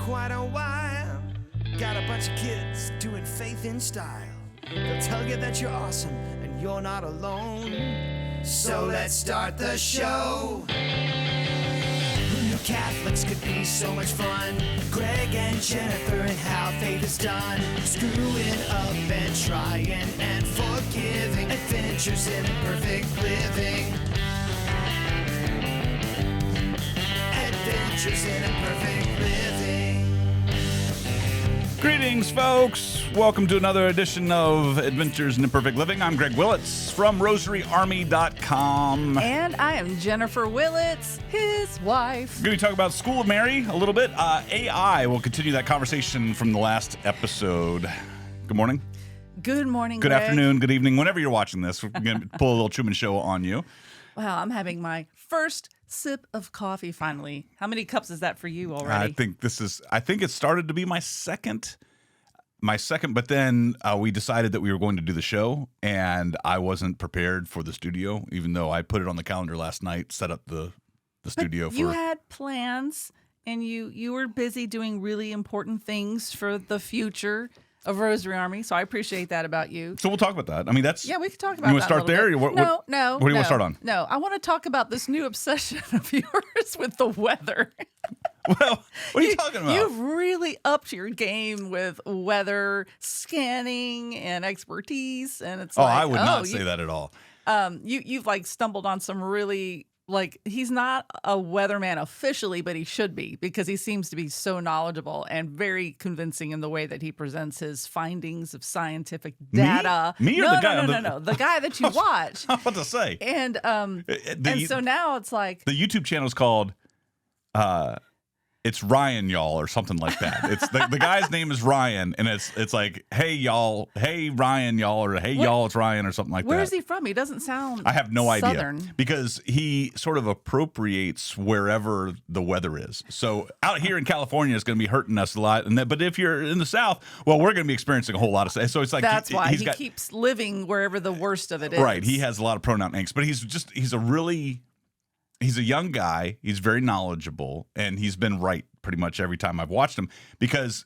quite a while. Got a bunch of kids doing faith in style. They'll tell you that you're awesome and you're not alone. So let's start the show. Who knew Catholics could be so much fun? Greg and Jennifer and how faith is done. Screwing up and trying and forgiving. Adventures in imperfect living. Adventures in imperfect living. Greetings, folks. Welcome to another edition of Adventures in Imperfect Living. I'm Greg Willits from RosaryArmy.com. And I am Jennifer Willits, his wife. We're going to talk about School of Mary a little bit. AI will continue that conversation from the last episode. Good morning. Good morning, Good Greg. afternoon. Good evening. Whenever you're watching this, we're going to pull a little Truman Show on you. Wow, I'm having my first sip of coffee finally. How many cups is that for you already? I think it started to be my second, but then we decided that we were going to do the show, and I wasn't prepared for the studio, even though I put it on the calendar last night, set up the studio for. You had plans, and you were busy doing really important things for the future of Rosary Army, so I appreciate that about you. So we'll talk about that. I mean, that's... Yeah, we can talk about that. You want to start there? No. What do you want to start on? No, I want to talk about this new obsession of yours with the weather. Well, what are you talking about? You've really upped your game with weather scanning and expertise, and it's like, I would not say that at all. You've like stumbled on some really, like, he's not a weatherman officially, but he should be, because he seems to be so knowledgeable and very convincing in the way that he presents his findings of scientific data. Me or no, the guy? No, the guy that you watch. I was about to say. And so now it's like the YouTube channel is called it's Ryan Y'all or something like that. It's the guy's name is Ryan, and it's like, hey y'all, hey Ryan Y'all, or hey y'all, it's Ryan, or something like that. Where is he from? He doesn't sound I have no Southern. idea, because he sort of appropriates wherever the weather is. So out here in California, it's going to be hurting us a lot, but if you're in the South, well, we're going to be experiencing a whole lot of. So it's like that's why he keeps living wherever the worst of it is. Right, he has a lot of pronoun angst, but he's a young guy. He's very knowledgeable, and he's been right pretty much every time I've watched him, because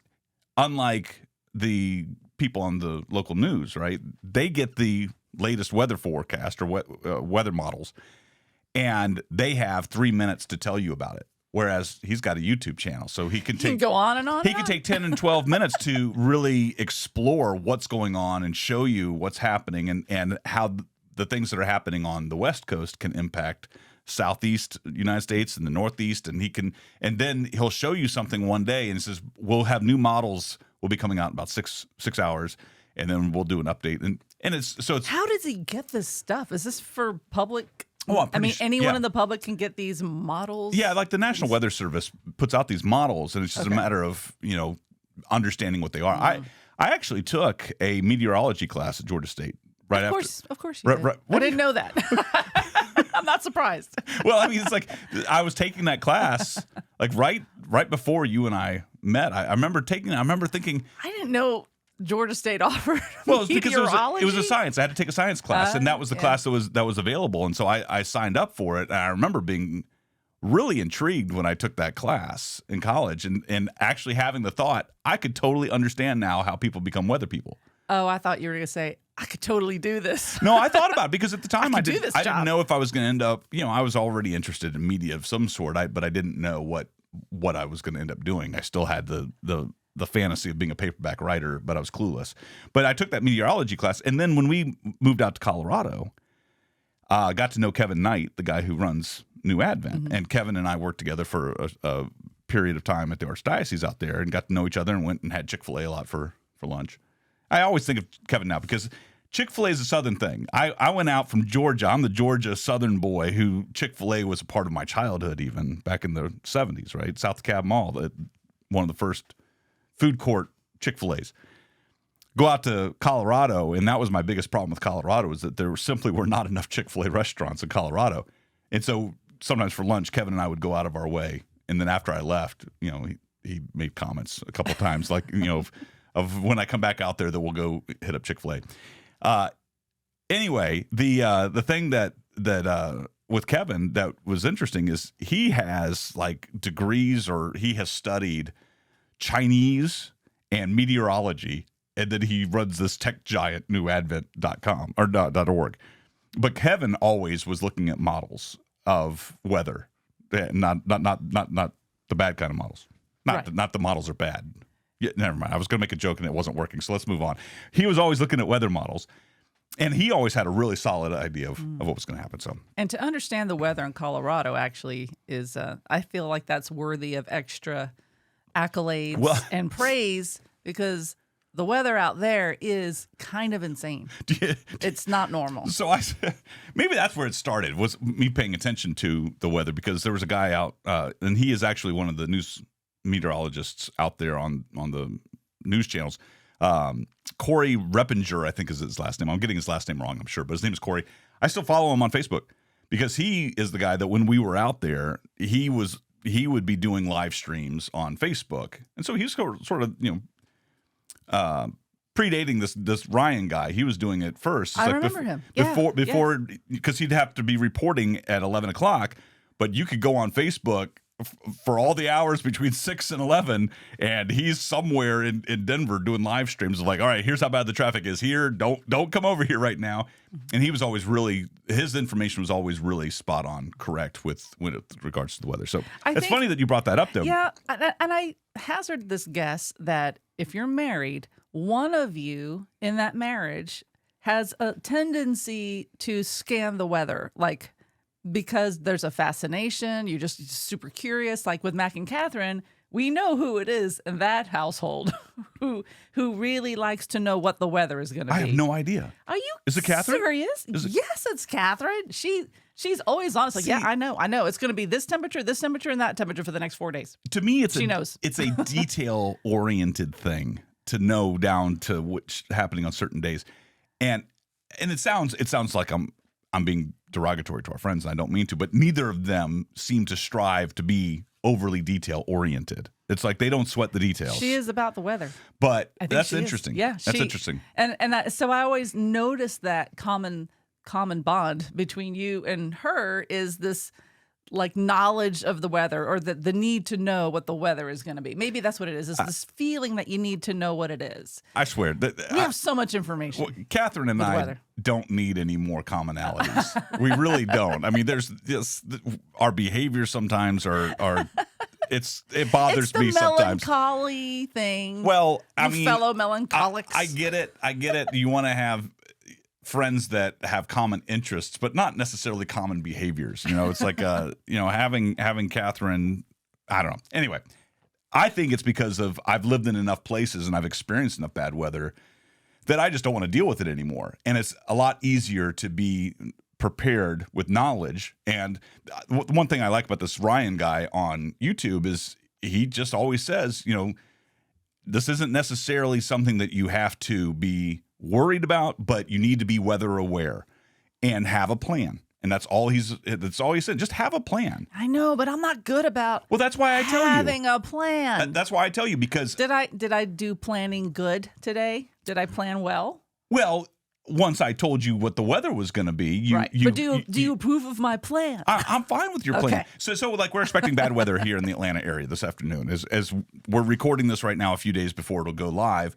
unlike the people on the local news, right, they get the latest weather forecast or weather models, and they have 3 minutes to tell you about it. Whereas he's got a YouTube channel, so he can go on and on. He can take 10 and 12 minutes to really explore what's going on and show you what's happening and how the things that are happening on the West Coast can impact Southeast United States and the Northeast, and then he'll show you something one day and he says, we'll have new models will be coming out in about six hours, and then we'll do an update. And it's how does he get this stuff? Is this for public? Oh, anyone in the public can get these models? Yeah, like the National Weather Service puts out these models, and it's just a matter of, understanding what they are. I actually took a meteorology class at Georgia State. Right of course you did. I didn't know that. I'm not surprised. Well, I mean, it's like I was taking that class like right before you and I met. I remember thinking I didn't know Georgia State offered well, it's because meteorology. it was a science. I had to take a science class, and that was the class that was available, and so I signed up for it. And I remember being really intrigued when I took that class in college, and actually having the thought, I could totally understand now how people become weather people. Oh, I thought you were going to say, I could totally do this. No, I thought about it, because at the time I didn't know if I was going to end up, I was already interested in media of some sort, but I didn't know what I was going to end up doing. I still had the fantasy of being a paperback writer, but I was clueless. But I took that meteorology class, and then when we moved out to Colorado, got to know Kevin Knight, the guy who runs New Advent, Mm-hmm. and Kevin and I worked together for a period of time at the Archdiocese out there, and got to know each other, and went and had Chick-fil-A a lot for lunch. I always think of Kevin now because Chick-fil-A is a Southern thing. I went out from Georgia. I'm the Georgia Southern boy who Chick-fil-A was a part of my childhood, even back in the 70s, right? South DeKalb Mall, one of the first food court Chick-fil-A's. Go out to Colorado, and that was my biggest problem with Colorado, is that there simply were not enough Chick-fil-A restaurants in Colorado. And so sometimes for lunch, Kevin and I would go out of our way. And then after I left, he made comments a couple of times, like, of when I come back out there that we'll go hit up Chick-fil-A. Anyway, the thing that with Kevin that was interesting is he has like degrees, or he has studied Chinese and meteorology, and then he runs this tech giant newadvent.com or .org. But Kevin always was looking at models of weather, not the bad kind of models. Not the models are bad. Yeah, never mind. I was going to make a joke and it wasn't working, so let's move on. He was always looking at weather models, and he always had a really solid idea of what was going to happen. So, and to understand the weather in Colorado actually is, I feel like that's worthy of extra accolades and praise, because the weather out there is kind of insane. It's not normal. So maybe that's where it started, was me paying attention to the weather, because there was a guy out, and he is actually one of the news meteorologists out there on the news channels. Corey Reppinger, I think is his last name. I'm getting his last name wrong, I'm sure, but his name is Corey. I still follow him on Facebook, because he is the guy that when we were out there, he would be doing live streams on Facebook. And so he's sort of, predating this Ryan guy. He was doing it first. I remember him. Before, because he'd have to be reporting at 11 o'clock, but you could go on Facebook for all the hours between 6 and 11, and he's somewhere in Denver doing live streams of like, all right, here's how bad the traffic is here. Don't come over here right now. And he was always his information was always really spot on, correct with regards to the weather. So it's funny that you brought that up, though. Yeah, and I hazard this guess that if you're married, one of you in that marriage has a tendency to scan the weather, like, because there's a fascination, you're just super curious. Like with Mac and Catherine, we know who it is in that household who really likes to know what the weather is going to be. I have no idea. Are you Is it Catherine? serious? Yes, it's Catherine. She's always honest. Like, yeah, I know. It's going to be this temperature, and that temperature for the next 4 days. To me, she knows. It's a detail-oriented thing to know down to what's happening on certain days, and it sounds like I'm being derogatory to our friends, and I don't mean to, but neither of them seem to strive to be overly detail-oriented. It's like they don't sweat the details. She is about the weather. But that's interesting. Yeah, that's interesting. And so I always notice that common bond between you and her is this, like, knowledge of the weather, or the need to know what the weather is going to be. Maybe that's what it is. It's this feeling that you need to know what it is. I swear. We have so much information. Well, Catherine and I don't need any more commonalities. We really don't. I mean, there's our behavior sometimes are it bothers me sometimes. It's the melancholy thing. Well, I mean, fellow melancholics. I get it. You want to have friends that have common interests, but not necessarily common behaviors. It's like having Catherine. I don't know. Anyway, I think it's because I've lived in enough places and I've experienced enough bad weather that I just don't want to deal with it anymore. And it's a lot easier to be prepared with knowledge. And one thing I like about this Ryan guy on YouTube is he just always says, this isn't necessarily something that you have to be worried about, but you need to be weather aware and have a plan. And that's all he said. Just have a plan. I know, but I'm not good about. Well, that's why I tell you having a plan. That's why I tell you, because did I do planning good today? Did I plan well? Well, once I told you what the weather was going to be, right. But do you approve of my plan? I'm fine with your plan. So like, we're expecting bad weather here in the Atlanta area this afternoon. As we're recording this right now, a few days before it'll go live,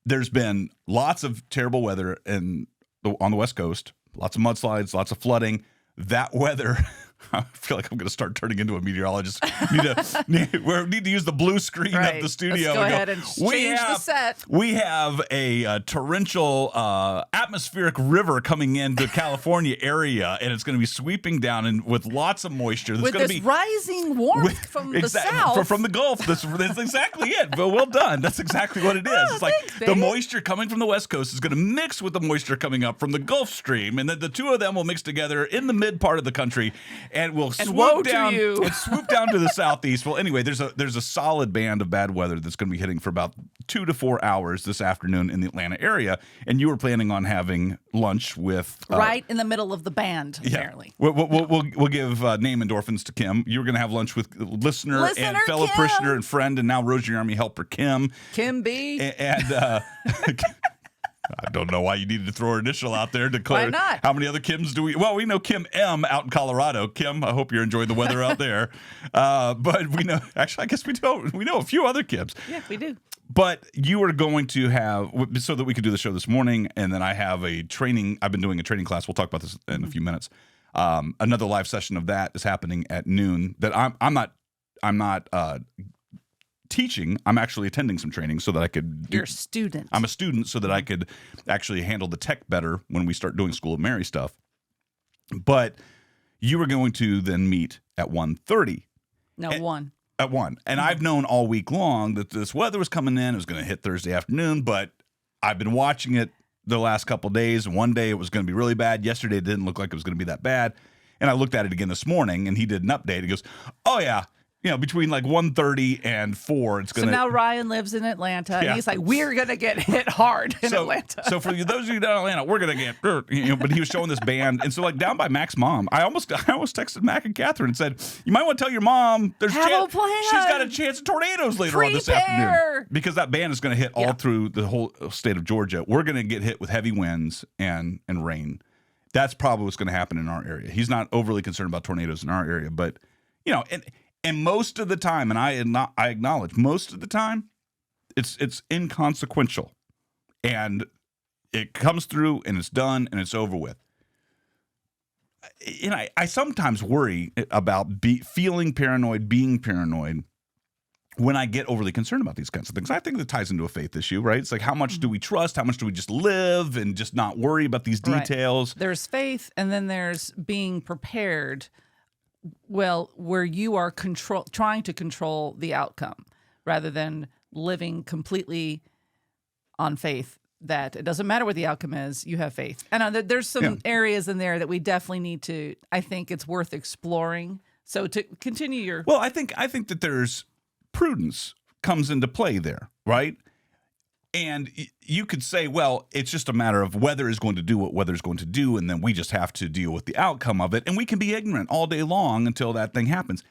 there's been lots of terrible weather on the West Coast. Lots of mudslides, lots of flooding. That weather, I feel like I'm going to start turning into a meteorologist. We need to use the blue screen of the studio. Let's go ahead and change the set. We have a torrential atmospheric river coming into California area, and it's going to be sweeping down and with lots of moisture. With this rising warmth from the south. From the Gulf. That's exactly it. But well done. That's exactly what it is. It's like the moisture coming from the West Coast is going to mix with the moisture coming up from the Gulf Stream, and then the two of them will mix together in the mid part of the country, and we'll swoop down to the southeast. Well, anyway, there's a solid band of bad weather that's going to be hitting for about 2 to 4 hours this afternoon in the Atlanta area, and you were planning on having lunch with right in the middle of the band. Apparently, we'll give name endorphins to Kim. You were going to have lunch with listener and fellow Kim. parishioner and friend, and now Rosary Army helper Kim B, and. I don't know why you needed to throw her initial out there. Declare Why not? How many other Kims do we? Well, we know Kim M out in Colorado. Kim, I hope you're enjoying the weather out there. But we know, actually, I guess we don't. We know a few other Kims. Yeah, we do. But you are going to have, so that we could do the show this morning, and then I have a training. I've been doing a training class. We'll talk about this in a few minutes. Another live session of that is happening at noon. That I'm not teaching. I'm actually attending some training so that I could. You're a student. I'm a student so that I could actually handle the tech better when we start doing School of Mary stuff. But you are going to then meet at 1:30. No, 1. At 1. And I've known all week long that this weather was coming in. It was going to hit Thursday afternoon, but I've been watching it the last couple of days. And one day it was going to be really bad. Yesterday it didn't look like it was going to be that bad. And I looked at it again this morning, and he did an update. He goes, oh, yeah. Between like 1:30 and 4, it's going to. So now Ryan lives in Atlanta, and he's like, we're going to get hit hard in Atlanta. So for those of you down in Atlanta, we're going to get, but he was showing this band. And so like down by Mac's mom, I almost texted Mac and Catherine and said, you might want to tell your mom Have a plan. She's got a chance of tornadoes later on this afternoon. Because that band is going to hit all through the whole state of Georgia. We're going to get hit with heavy winds and rain. That's probably what's going to happen in our area. He's not overly concerned about tornadoes in our area, but, and most of the time, and I acknowledge, most of the time, it's inconsequential. And it comes through, and it's done, and it's over with. I sometimes worry about feeling paranoid, being paranoid, when I get overly concerned about these kinds of things. I think that ties into a faith issue, right? It's like, how much do we trust? How much do we just live and just not worry about these details? Right. There's faith, and then there's being prepared. Well, where you are trying to control the outcome rather than living completely on faith that it doesn't matter what the outcome is, you have faith. And there's some areas in there that we definitely need to, I think it's worth exploring. So to continue your... Well, I think that there's prudence comes into play there, right? And you could say, well, it's just a matter of weather is going to do what weather is going to do, and then we just have to deal with the outcome of it. And we can be ignorant all day long until that thing happens.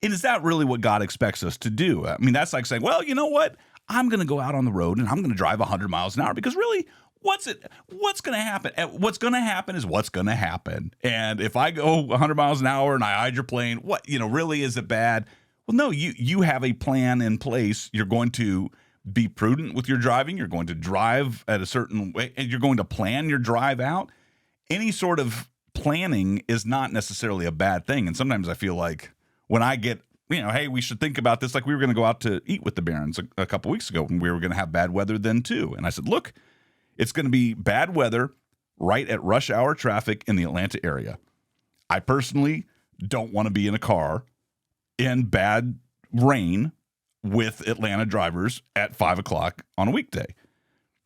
And is that really what God expects us to do? I mean, that's like saying, well, you know what? I'm going to go out on the road and I'm going to drive 100 miles an hour because really, what's going to happen? What's going to happen is what's going to happen. And if I go 100 miles an hour and I hydroplane, really, is it bad? Well, no, you have a plan in place. You're going to be prudent with your driving. You're going to drive at a certain way, and you're going to plan your drive out. Any sort of planning is not necessarily a bad thing. And sometimes I feel like when I get, hey, we should think about this. Like we were going to go out to eat with the Barons a couple weeks ago, and we were going to have bad weather then too. And I said, look, it's going to be bad weather right at rush hour traffic in the Atlanta area. I personally don't want to be in a car in bad rain with Atlanta drivers at 5 o'clock on a weekday.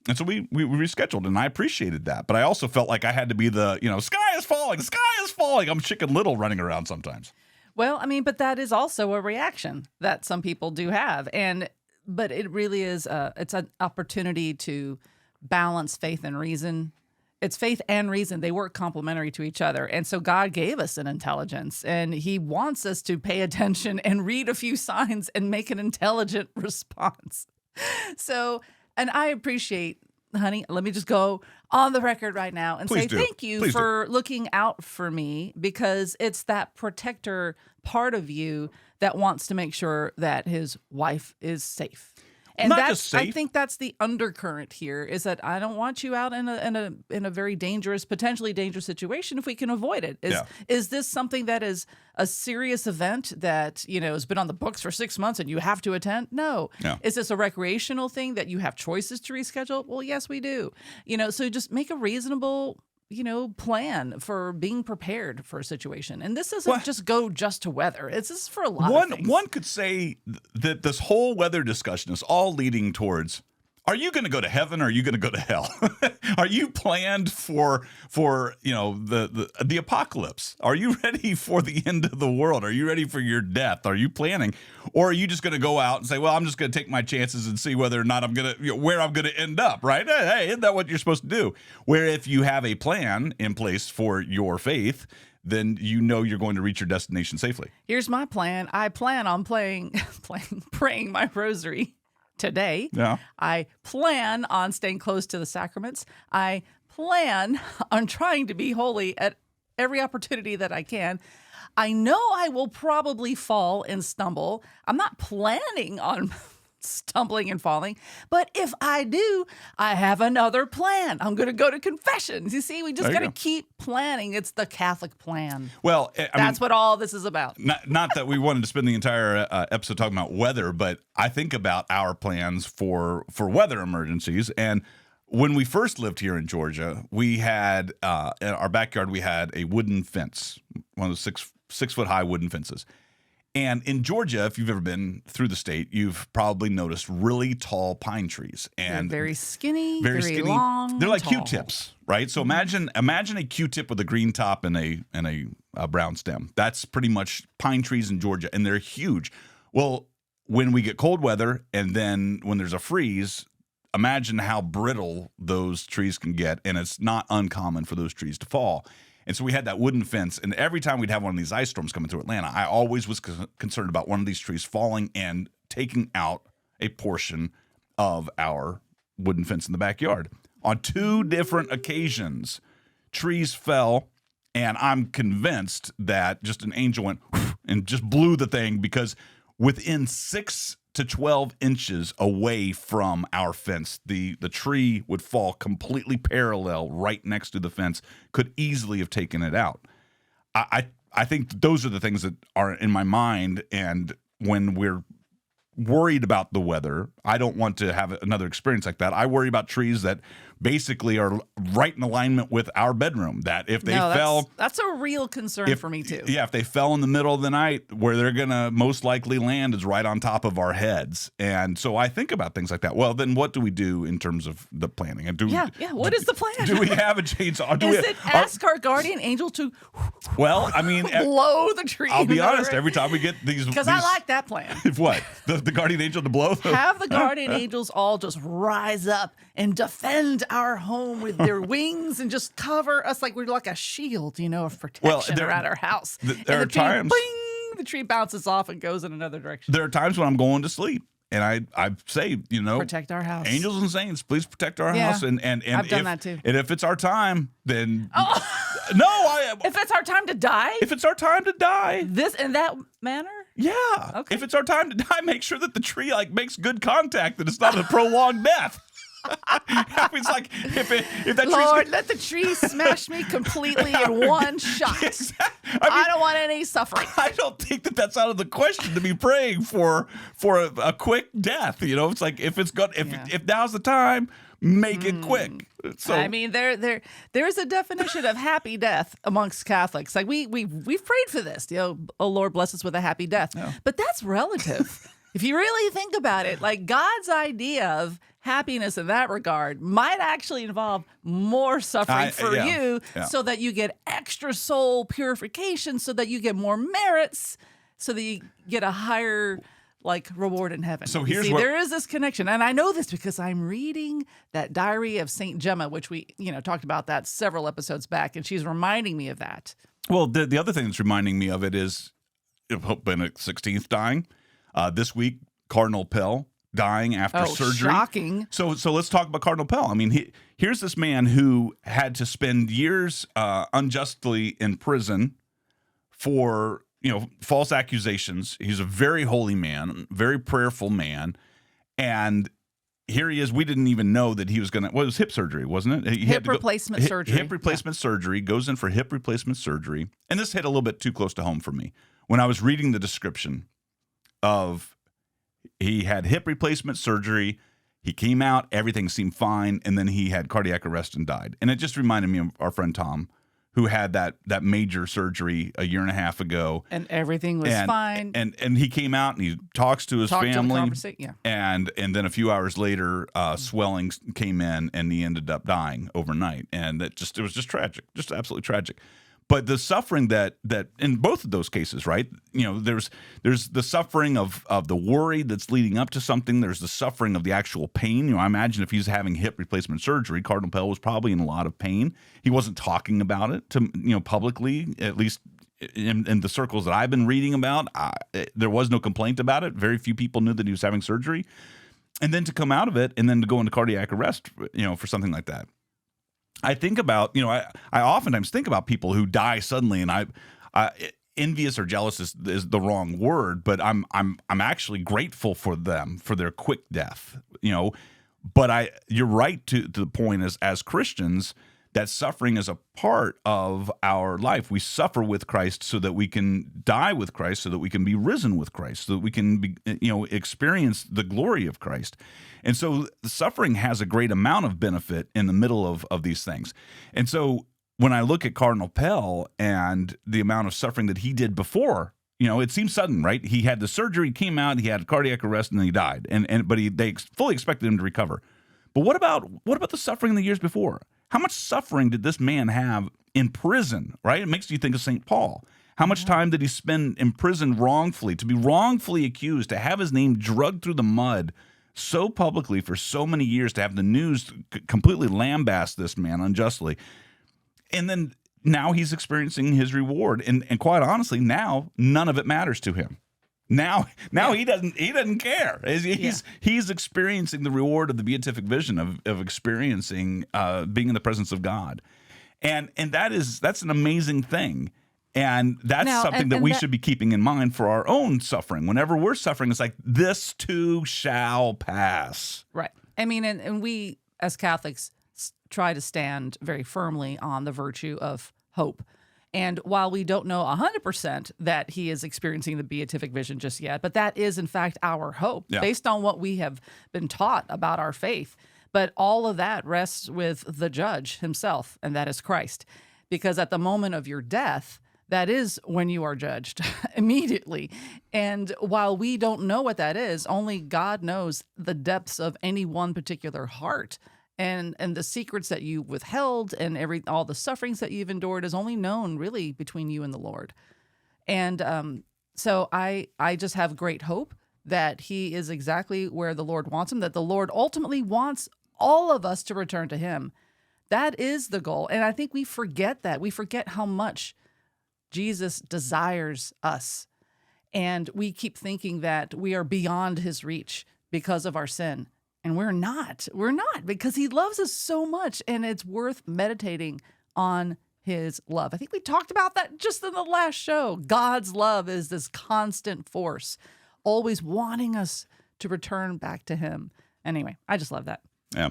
And so we rescheduled, and I appreciated that. But I also felt like I had to be the, sky is falling, the sky is falling. I'm Chicken Little running around sometimes. Well, I mean, but that is also a reaction that some people do have. But it really is, it's an opportunity to balance faith and reason. It's faith and reason. They work complementary to each other. And so God gave us an intelligence, and he wants us to pay attention and read a few signs and make an intelligent response. So, and I appreciate, honey, let me just go on the record right now and say thank you for looking out for me, because it's that protector part of you that wants to make sure that his wife is safe. And I think that's the undercurrent here, is that I don't want you out in a very dangerous, potentially dangerous situation if we can avoid it. Is this something that is a serious event that, has been on the books for 6 months and you have to attend? No. Is this a recreational thing that you have choices to reschedule? Well, yes, we do. So just make a reasonable plan for being prepared for a situation. And this doesn't just go just to weather. This is for a lot of things. One could say that this whole weather discussion is all leading towards, are you going to go to heaven or are you going to go to hell? Are you planned for the apocalypse? Are you ready for the end of the world? Are you ready for your death? Are you planning? Or are you just going to go out and say, well, I'm just going to take my chances and see whether or not where I'm going to end up, right? Hey, isn't that what you're supposed to do? Where if you have a plan in place for your faith, then you're going to reach your destination safely. Here's my plan. I plan on praying my rosary today. Yeah. I plan on staying close to the sacraments. I plan on trying to be holy at every opportunity that I can. I know I will probably fall and stumble. I'm not planning on stumbling and falling, but if I do, I have another plan. I'm going to go to confessions. You see, we just got to keep planning. It's the Catholic plan. Well, that's what all this is about. Not that we wanted to spend the entire episode talking about weather, but I think about our plans for weather emergencies. And when we first lived here in Georgia, we had in our backyard, we had a wooden fence, one of those 6 foot high wooden fences. And in Georgia, if you've ever been through the state, you've probably noticed really tall pine trees. And they're very skinny, very long. They're like tall. Q-tips, right? So imagine a Q-tip with a green top and a brown stem. That's pretty much pine trees in Georgia, and they're huge. Well, when we get cold weather and then when there's a freeze, imagine how brittle those trees can get, and it's not uncommon for those trees to fall. And so we had that wooden fence, and every time we'd have one of these ice storms coming through Atlanta, I always was concerned about one of these trees falling and taking out a portion of our wooden fence in the backyard. On 2 different occasions, trees fell, and I'm convinced that just an angel went and just blew the thing, because within 6 to 12 inches away from our fence, the tree would fall completely parallel right next to the fence, could easily have taken it out. I think those are the things that are in my mind, and when we're worried about the weather, I don't want to have another experience like that. I worry about trees that basically are right in alignment with our bedroom, that if they fell... That's a real concern for me, too. Yeah, if they fell in the middle of the night, where they're going to most likely land is right on top of our heads. And so I think about things like that. Well, then what do we do in terms of the planning? What is the plan? Do we have a chainsaw? Ask our guardian angel to well, I mean, blow the tree? I'll be honest, every time we get these... Because I like that plan. What? The guardian angel to blow? Have the guardian angels all just rise up and defend our home with their wings and just cover us like we're like a shield, of protection around our house. There are times... Bing, the tree bounces off and goes in another direction. There are times when I'm going to sleep, and I say, protect our house. Angels and saints, please protect our house. And I've done that too. And if it's our time, then if it's our time to die? If it's our time to die. This in that manner? Yeah. Okay. If it's our time to die, make sure that the tree makes good contact, that it's not a prolonged death. It's like if that Lord, let the tree smash me completely in one shot. Exactly. I don't want any suffering. I don't think that's out of the question to be praying for a quick death. It's like if now's the time, make it quick. So I mean, there's a definition of happy death amongst Catholics. Like we've prayed for this. Oh Lord, bless us with a happy death. Yeah. But that's relative. If you really think about it, like God's idea of happiness in that regard might actually involve more suffering for you so that you get extra soul purification, so that you get more merits, so that you get a higher reward in heaven. So there is this connection. And I know this because I'm reading that diary of Saint Gemma, which we, talked about that several episodes back, and she's reminding me of that. Well, the other thing that's reminding me of it is Pope Benedict XVI dying. This week, Cardinal Pell dying after surgery. Shocking. So let's talk about Cardinal Pell. I mean, here's this man who had to spend years unjustly in prison for false accusations. He's a very holy man, very prayerful man, and here he is. We didn't even know that he was going to. Well, it was hip surgery, wasn't it? Hip replacement surgery. Hip replacement surgery. Goes in for hip replacement surgery, and this hit a little bit too close to home for me when I was reading the description of he had hip replacement surgery. He came out, everything seemed fine, and then he had cardiac arrest and died. And it just reminded me of our friend Tom, who had that major surgery a year and a half ago, and everything was fine. And he came out and he talks to his family, yeah. and then a few hours later, swelling came in, and he ended up dying overnight. And it was just tragic, just absolutely tragic. But the suffering that in both of those cases, right? There's the suffering of the worry that's leading up to something. There's the suffering of the actual pain. I imagine if he's having hip replacement surgery, Cardinal Pell was probably in a lot of pain. He wasn't talking about it publicly, at least in the circles that I've been reading about. There was no complaint about it. Very few people knew that he was having surgery. and then to come out of it and then to go into cardiac arrest, for something like that. I think about, I oftentimes think about people who die suddenly, and I envious or jealous is the wrong word, but I'm actually grateful for them for their quick death, But you're right to the point as Christians that suffering is a part of our life. We suffer with Christ so that we can die with Christ, so that we can be risen with Christ, so that we can be, experience the glory of Christ. And so the suffering has a great amount of benefit in the middle of these things. And so when I look at Cardinal Pell and the amount of suffering that he did before, it seems sudden, right? He had the surgery, came out, he had cardiac arrest, and then he died. But they fully expected him to recover. But what about the suffering in the years before? How much suffering did this man have in prison, right? It makes you think of St. Paul. How much time did he spend in prison wrongfully, to be wrongfully accused, to have his name dragged through the mud so publicly for so many years, to have the news completely lambast this man unjustly? And then now he's experiencing his reward. And quite honestly, now none of it matters to him. Now he doesn't care. He's experiencing the reward of the beatific vision of experiencing being in the presence of God. And that's an amazing thing. And that's something that we should be keeping in mind for our own suffering. Whenever we're suffering, it's like, this too shall pass. Right. I mean, and we as Catholics try to stand very firmly on the virtue of hope. And while we don't know 100% that he is experiencing the beatific vision just yet, but that is in fact our hope based on what we have been taught about our faith. But all of that rests with the judge himself, and that is Christ. Because at the moment of your death, that is when you are judged immediately. And while we don't know what that is, only God knows the depths of any one particular heart. And the secrets that you withheld and all the sufferings that you've endured is only known really between you and the Lord. And so I just have great hope that he is exactly where the Lord wants him, that the Lord ultimately wants all of us to return to him. That is the goal. And I think we forget that. We forget how much Jesus desires us. And we keep thinking that we are beyond his reach because of our sin. And we're not, because he loves us so much, and it's worth meditating on his love. I think we talked about that just in the last show. God's love is this constant force, always wanting us to return back to him. Anyway, I just love that. Yeah.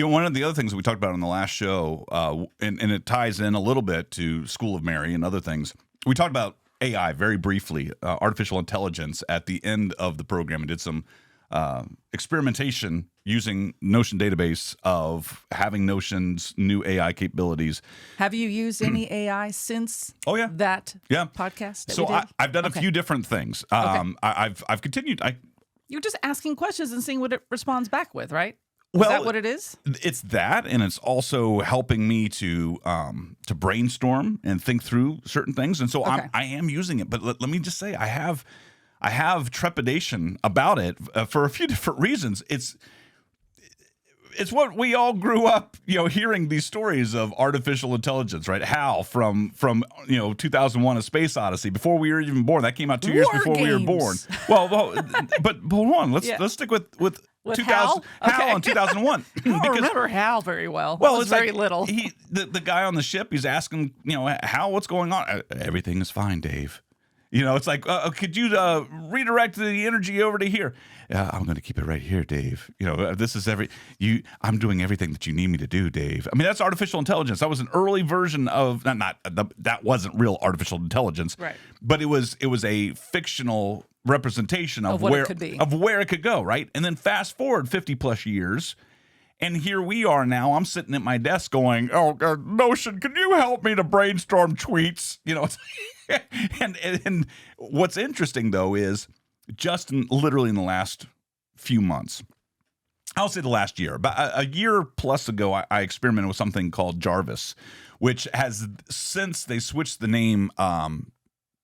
One of the other things that we talked about on the last show, and it ties in a little bit to School of Mary and other things, we talked about AI very briefly, artificial intelligence at the end of the program, and did some experimentation using Notion database of having Notion's new AI capabilities. Have you used any AI since that podcast that so we did? I've done a few different things. I've continued. You're just asking questions and seeing what it responds back with, right? Is that what it is? It's that, and it's also helping me to brainstorm and think through certain things. And so I am using it. But let me just say, I have trepidation about it for a few different reasons. It's what we all grew up, hearing these stories of artificial intelligence, right? HAL from 2001: A Space Odyssey, before we were even born. That came out 2 years before we were born. Well, but hold on. Let's stick with 2000. HAL in 2001. I don't remember HAL very well. Well, it's very little. The guy on the ship, he's asking, HAL, what's going on? Everything is fine, Dave. It's like, could you redirect the energy over to here? I'm going to keep it right here, Dave. This is I'm doing everything that you need me to do, Dave. I mean, that's artificial intelligence. That was an early version of that wasn't real artificial intelligence, right? But it was a fictional representation of what where it could be. of where it could go, right? And then fast forward 50 plus years. And here we are now. I'm sitting at my desk going, Notion, can you help me to brainstorm tweets? And what's interesting, though, is just literally in the last few months, I'll say the last year, about a year plus ago, I experimented with something called Jarvis, which has since they switched the name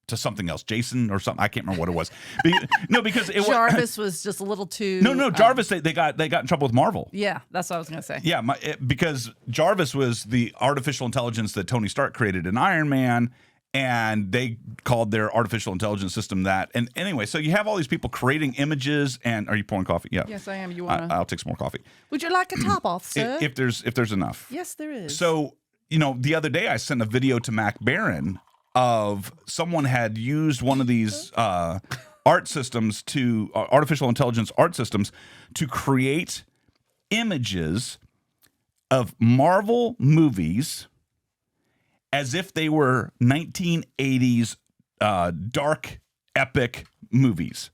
to something else, Jason or something. I can't remember what it was. Because Jarvis was just a little too. No, Jarvis. They got in trouble with Marvel. Yeah, that's what I was gonna say. Yeah, because Jarvis was the artificial intelligence that Tony Stark created in Iron Man, and they called their artificial intelligence system that. And anyway, so you have all these people creating images. And are you pouring coffee? Yeah. Yes, I am. You want to? I'll take some more coffee. Would you like a top off, sir? If there's enough. Yes, there is. So, the other day I sent a video to Mac Barron of someone had used one of these art systems to artificial intelligence art systems to create images of Marvel movies as if they were 1980s dark epic movies.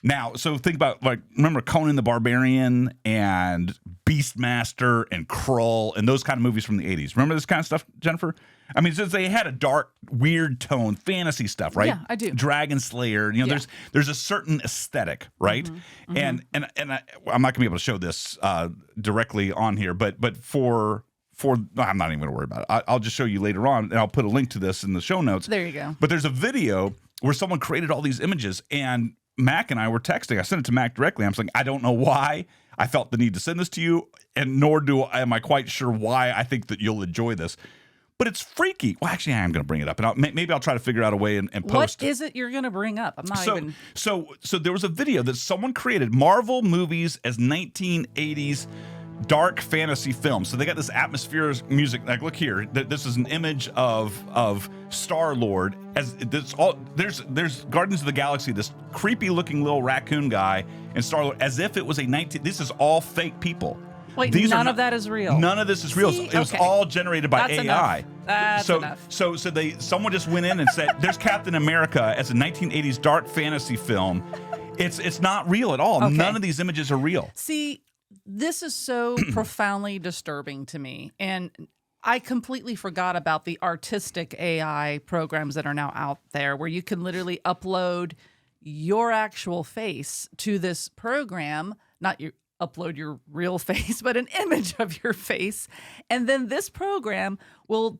Now, so think about, remember Conan the Barbarian and Beastmaster and Krull and those kind of movies from the 80s. Remember this kind of stuff, Jennifer? I mean, since they had a dark, weird tone, fantasy stuff, right? Yeah, I do. Dragon Slayer, there's a certain aesthetic, right? Mm-hmm. And I'm not gonna be able to show this directly on here, but for I'm not even gonna worry about it. I'll just show you later on, and I'll put a link to this in the show notes. There you go. But there's a video where someone created all these images, and Mac and I were texting. I sent it to Mac directly. I'm saying, I don't know why I felt the need to send this to you, and nor am I quite sure why I think that you'll enjoy this. But it's freaky. Well, actually, I am going to bring it up, and maybe I'll try to figure out a way and post. What is it you're going to bring up? I'm not even. So there was a video that someone created Marvel movies as 1980s dark fantasy films. So they got this atmospheric music. Like, look here. This is an image of Star-Lord. As this all there's Guardians of the Galaxy. This creepy looking little raccoon guy and Star-Lord, as if it was a 19. This is all fake people. Wait, none of that is real. None of this is real. See? It was all generated by That's AI. Enough. That's enough. So someone just went in and said, "There's Captain America as a 1980s dark fantasy film." It's not real at all. Okay. None of these images are real. See, this is so profoundly disturbing to me, and I completely forgot about the artistic AI programs that are now out there, where you can literally upload your actual face to this program, upload your real face, but an image of your face. And then this program will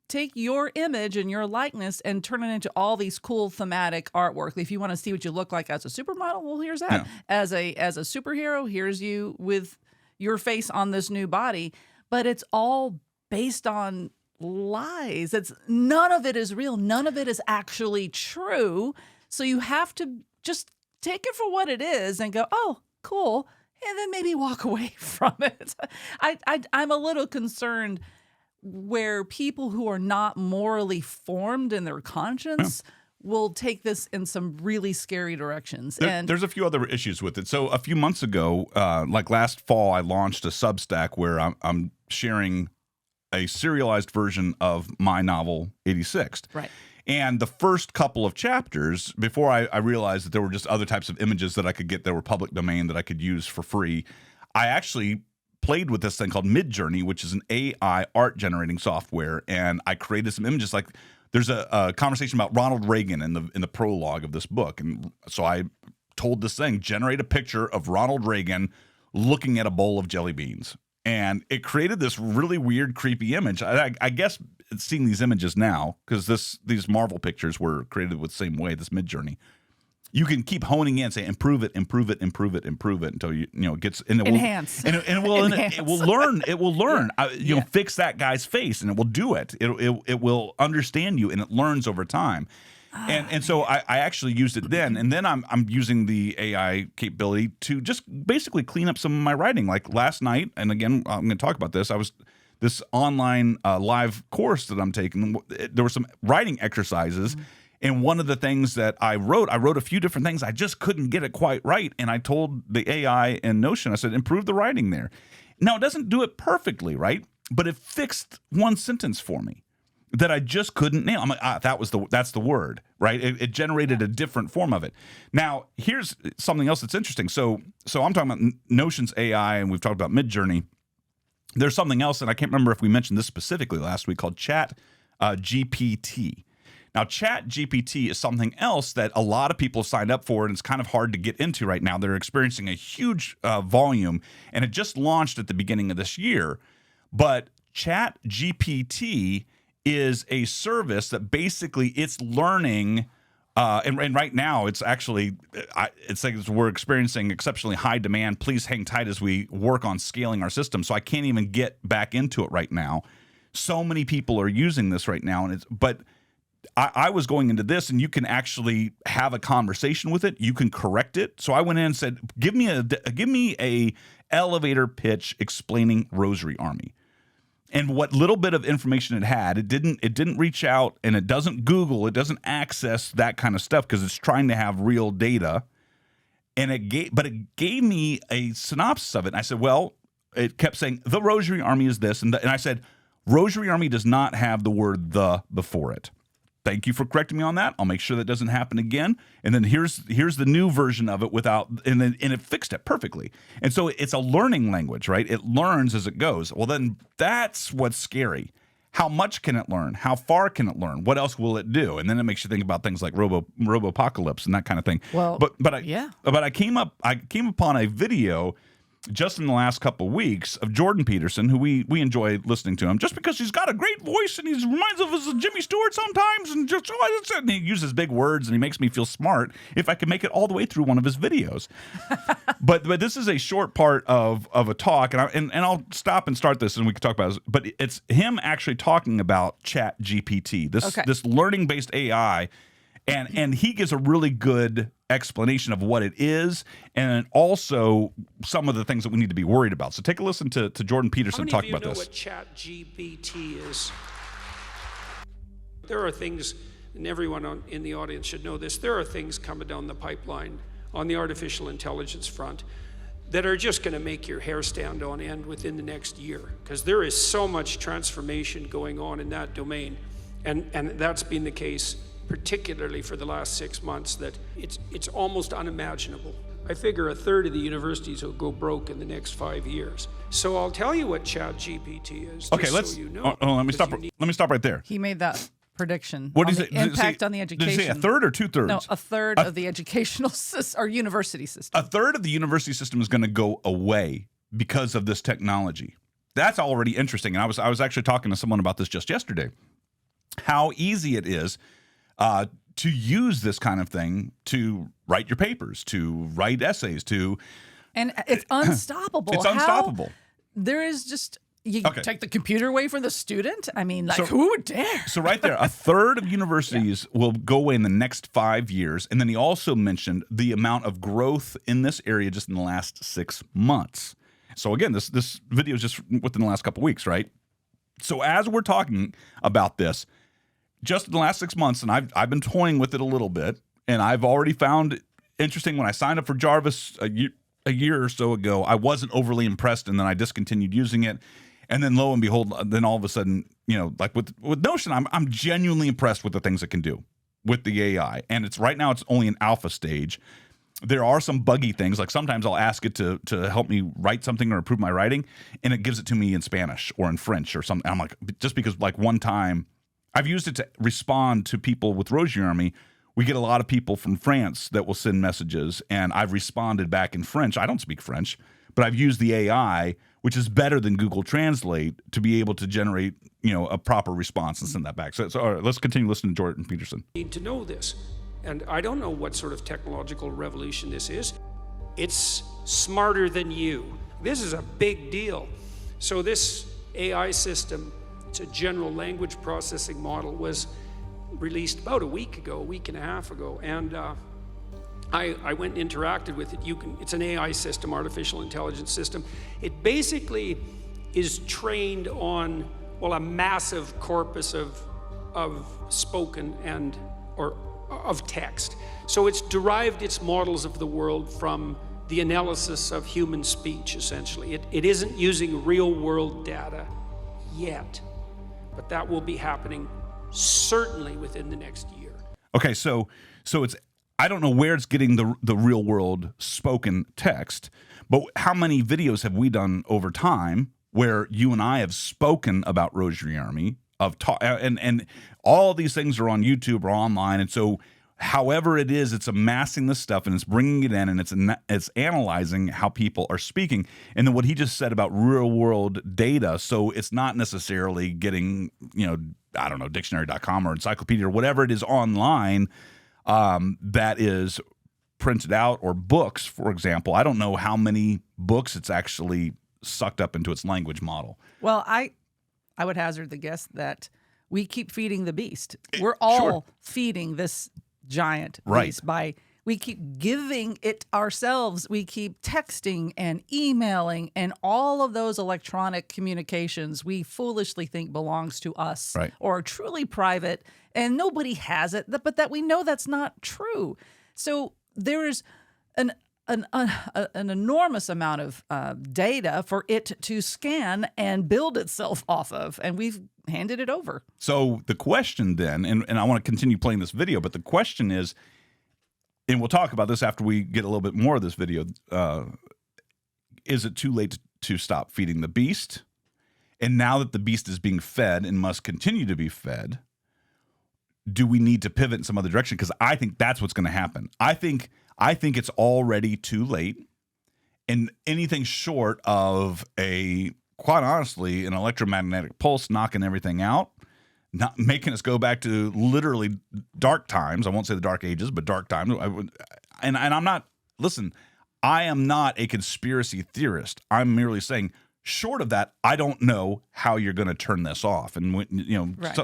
take your image and your likeness and turn it into all these cool thematic artwork. If you want to see what you look like as a supermodel, well, here's that. Yeah. As a superhero, here's you with your face on this new body. But it's all based on lies. None of it is real. None of it is actually true. So you have to just take it for what it is and go, oh, cool. And then maybe walk away from it. I'm a little concerned where people who are not morally formed in their conscience will take this in some really scary directions. There's a few other issues with it. So a few months ago, like last fall, I launched a Substack where I'm sharing a serialized version of my novel, 86th. Right. And the first couple of chapters, before I realized that there were just other types of images that I could get that were public domain that I could use for free, I actually played with this thing called Midjourney, which is an AI art generating software, and I created some images. Like, there's a conversation about Ronald Reagan in the prologue of this book, and so I told this thing, generate a picture of Ronald Reagan looking at a bowl of jelly beans, and it created this really weird, creepy image. I guess seeing these images now, because these Marvel pictures were created with the same way, this Midjourney. You can keep honing in, say, improve it until it gets and it enhance, will, and it will learn. It will learn. Fix that guy's face, and it will do it. It will understand you, and it learns over time. And so I actually used it then, and then I'm using the AI capability to just basically clean up some of my writing. Like last night, and again, I'm going to talk about this. This online live course that I'm taking. There were some writing exercises. And one of the things that I wrote a few different things. I just couldn't get it quite right. And I told the AI in Notion, I said, improve the writing there. Now, it doesn't do it perfectly, right? But it fixed one sentence for me that I just couldn't nail. I'm like, that's the word, right? It generated a different form of it. Now, here's something else that's interesting. So I'm talking about Notion's AI, and we've talked about Midjourney. There's something else, and I can't remember if we mentioned this specifically last week, called ChatGPT. Now, ChatGPT is something else that a lot of people signed up for, and it's kind of hard to get into right now. They're experiencing a huge volume, and it just launched at the beginning of this year. But ChatGPT is a service that basically it's learning, and right now it's actually, it's like we're experiencing exceptionally high demand. Please hang tight as we work on scaling our system. So I can't even get back into it right now. So many people are using this right now, but I was going into this, and you can actually have a conversation with it. You can correct it. So I went in and said, give me a elevator pitch explaining Rosary Army. And what little bit of information it didn't reach out, and it doesn't Google, it doesn't access that kind of stuff because it's trying to have real data. And it gave me a synopsis of it. And I said, well, it kept saying the Rosary Army is this, and I said, Rosary Army does not have the word "the" before it. Thank you for correcting me on that. I'll make sure that doesn't happen again. And then here's the new version of it without, and it fixed it perfectly. And so it's a learning language, right? It learns as it goes. Well, then that's what's scary. How much can it learn? How far can it learn? What else will it do? And then it makes you think about things like Robopocalypse and that kind of thing. Well, but I came upon a video just in the last couple of weeks of Jordan Peterson, who we enjoy listening to him just because he's got a great voice and he reminds us of Jimmy Stewart sometimes, and he uses big words and he makes me feel smart if I can make it all the way through one of his videos. but this is a short part of a talk, and I'll stop and start this and we can talk about this. But it's him actually talking about ChatGPT, this learning based AI. And he gives a really good explanation of what it is, and also some of the things that we need to be worried about. So take a listen to Jordan Peterson talk about this. How many of you know what ChatGPT is? There are things, and everyone in the audience should know this, there are things coming down the pipeline on the artificial intelligence front that are just going to make your hair stand on end within the next year, because there is so much transformation going on in that domain, and that's been the case particularly for the last 6 months, that it's almost unimaginable. I figure a third of the universities will go broke in the next 5 years. So I'll tell you what ChatGPT is. Okay, so you know. Let me stop right there. He made that prediction. What on is the it? impact on the education? Did he say a third or 2/3? No, a third of the educational system or university system. A third of the university system is going to go away because of this technology. That's already interesting. And I was actually talking to someone about this just yesterday. How easy it is to use this kind of thing to write your papers, to write essays, and it's unstoppable. It's unstoppable. There is just take the computer away from the student. I mean, who would dare? So right there, a third of universities will go away in the next 5 years, and then he also mentioned the amount of growth in this area just in the last 6 months. So again, this video is just within the last couple of weeks, right? So as we're talking about this, just in the last 6 months, and I've been toying with it a little bit, and I've already found it interesting. When I signed up for Jarvis a year or so ago, I wasn't overly impressed, and then I discontinued using it. And then lo and behold, then all of a sudden, like with Notion, I'm genuinely impressed with the things it can do with the AI. And right now it's only an alpha stage. There are some buggy things, like sometimes I'll ask it to help me write something or improve my writing, and it gives it to me in Spanish or in French or something. I'm like, just because like one time I've used it to respond to people with Rosary Army. We get a lot of people from France that will send messages, and I've responded back in French. I don't speak French, but I've used the AI, which is better than Google Translate, to be able to generate, a proper response and send that back. So all right, let's continue listening to Jordan Peterson. Need to know this, and I don't know what sort of technological revolution this is. It's smarter than you. This is a big deal. So this AI system, it's a general language processing model, was released about a week and a half ago, and I went and interacted with it. It's an AI system, artificial intelligence system. It basically is trained on, a massive corpus of spoken or of text. So it's derived its models of the world from the analysis of human speech, essentially. It isn't using real world data yet, but that will be happening certainly within the next year. Okay, so it's, I don't know where it's getting the real world spoken text, but how many videos have we done over time where you and I have spoken about Rosary Army and all these things are on YouTube or online, and so however it is, it's amassing this stuff and it's bringing it in, and it's analyzing how people are speaking. And then what he just said about real world data, so it's not necessarily getting, I don't know, dictionary.com or encyclopedia or whatever it is online that is printed out, or books, for example. I don't know how many books it's actually sucked up into its language model. Well, I would hazard the guess that we keep feeding the beast. We're all feeding this giant beast we keep giving it ourselves. We keep texting and emailing, and all of those electronic communications we foolishly think belongs to us or are truly private, and nobody has it, but that we know that's not true. So there is an enormous amount of data for it to scan and build itself off of, and we've handed it over. So the question then, and I want to continue playing this video, but the question is, and we'll talk about this after we get a little bit more of this video, is it too late to stop feeding the beast? And now that the beast is being fed and must continue to be fed, do we need to pivot in some other direction? Because I think that's what's going to happen. I think it's already too late, and anything short of quite honestly, an electromagnetic pulse knocking everything out, not making us go back to literally dark times. I won't say the dark ages, but dark times. And I'm not, listen, I am not a conspiracy theorist. I'm merely saying, short of that, I don't know how you're going to turn this off. And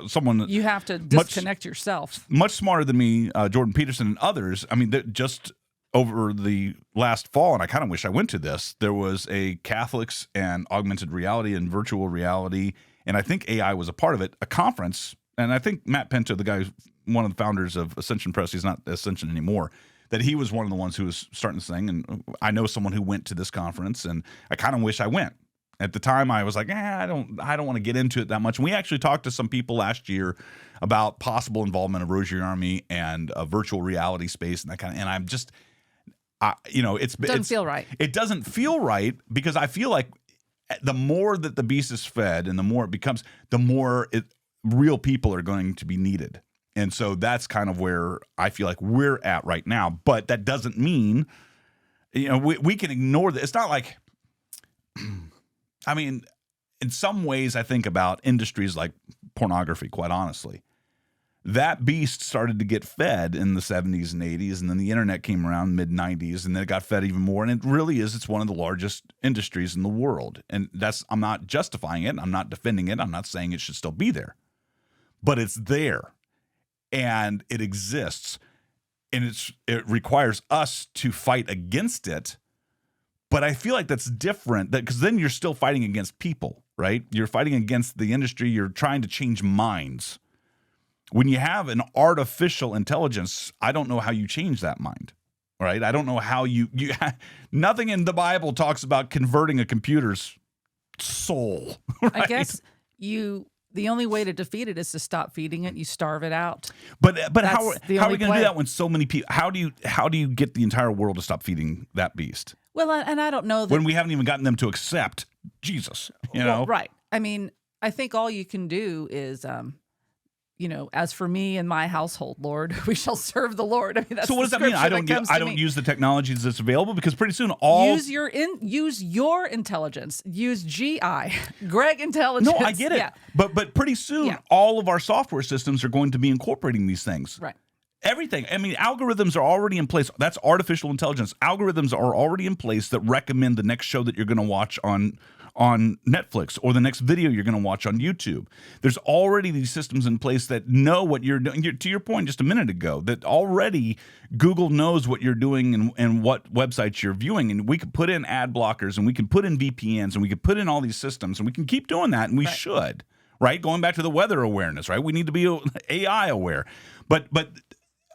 someone, you have to disconnect yourself. Much smarter than me, Jordan Peterson and others. I mean, just over the last fall, and I kind of wish I went to this, there was a Catholics and augmented reality and virtual reality, and I think AI was a part of it, a conference. And I think Matt Pinto, the guy who's one of the founders of Ascension Press, he's not Ascension anymore, that he was one of the ones who was starting this thing. And I know someone who went to this conference, and I kind of wish I went. At the time, I was like, I don't want to get into it that much. And we actually talked to some people last year about possible involvement of Rosary Army and a virtual reality space and that kind of. And I'm just, it doesn't feel right. It doesn't feel right because I feel like the more that the beast is fed and the more it becomes, the more real people are going to be needed. And so that's kind of where I feel like we're at right now. But that doesn't mean, we can ignore that. It's not like, I mean, in some ways, I think about industries like pornography, quite honestly. That beast started to get fed in the 70s and 80s, and then the internet came around mid-90s, and then it got fed even more. And it really is, it's one of the largest industries in the world. And I'm not justifying it. I'm not defending it. I'm not saying it should still be there. But it's there, and it exists, and it requires us to fight against it. But I feel like that's different, because then you're still fighting against people, right? You're fighting against the industry. You're trying to change minds. When you have an artificial intelligence, I don't know how you change that mind, right? I don't know how you nothing in the Bible talks about converting a computer's soul. Right? I guess the only way to defeat it is to stop feeding it. You starve it out. But how are we going to do that when so many people? How do you get the entire world to stop feeding that beast? Well, and I don't know that when we haven't even gotten them to accept Jesus. Well, right. I mean, I think all you can do is, as for me and my household, Lord, we shall serve the Lord. I mean, that's so what does that mean? I don't use the technologies that's available, because pretty soon use your intelligence. Use Greg intelligence. No, I get it. Yeah. But pretty soon all of our software systems are going to be incorporating these things. Right. Everything. I mean, algorithms are already in place. That's artificial intelligence. Algorithms are already in place that recommend the next show that you're going to watch on Netflix, or the next video you're going to watch on YouTube. There's already these systems in place that know what you're doing. To your point just a minute ago, that already Google knows what you're doing and what websites you're viewing. And we could put in ad blockers, and we can put in VPNs, and we could put in all these systems, and we can keep doing that, and we should. Right? Going back to the weather awareness, right? We need to be AI aware. But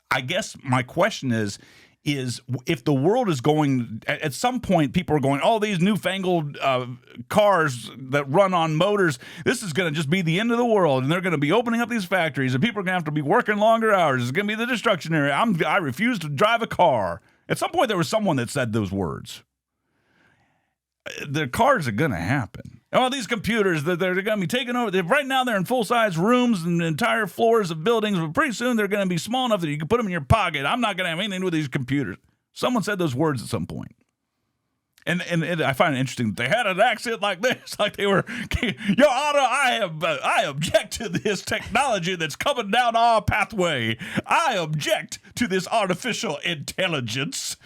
I guess my question is if the world is going, at some point people are going, oh, these newfangled cars that run on motors, this is going to just be the end of the world, and they're going to be opening up these factories, and people are going to have to be working longer hours. It's going to be the destruction area. I refuse to drive a car. At some point there was someone that said those words. The cars are going to happen. Oh, these computers, they're going to be taking over. Right now, they're in full-size rooms and entire floors of buildings, but pretty soon they're going to be small enough that you can put them in your pocket. I'm not going to have anything to do with these computers. Someone said those words at some point. And I find it interesting that they had an accent like this, like they were, Your Honor, I object to this technology that's coming down our pathway. I object to this artificial intelligence.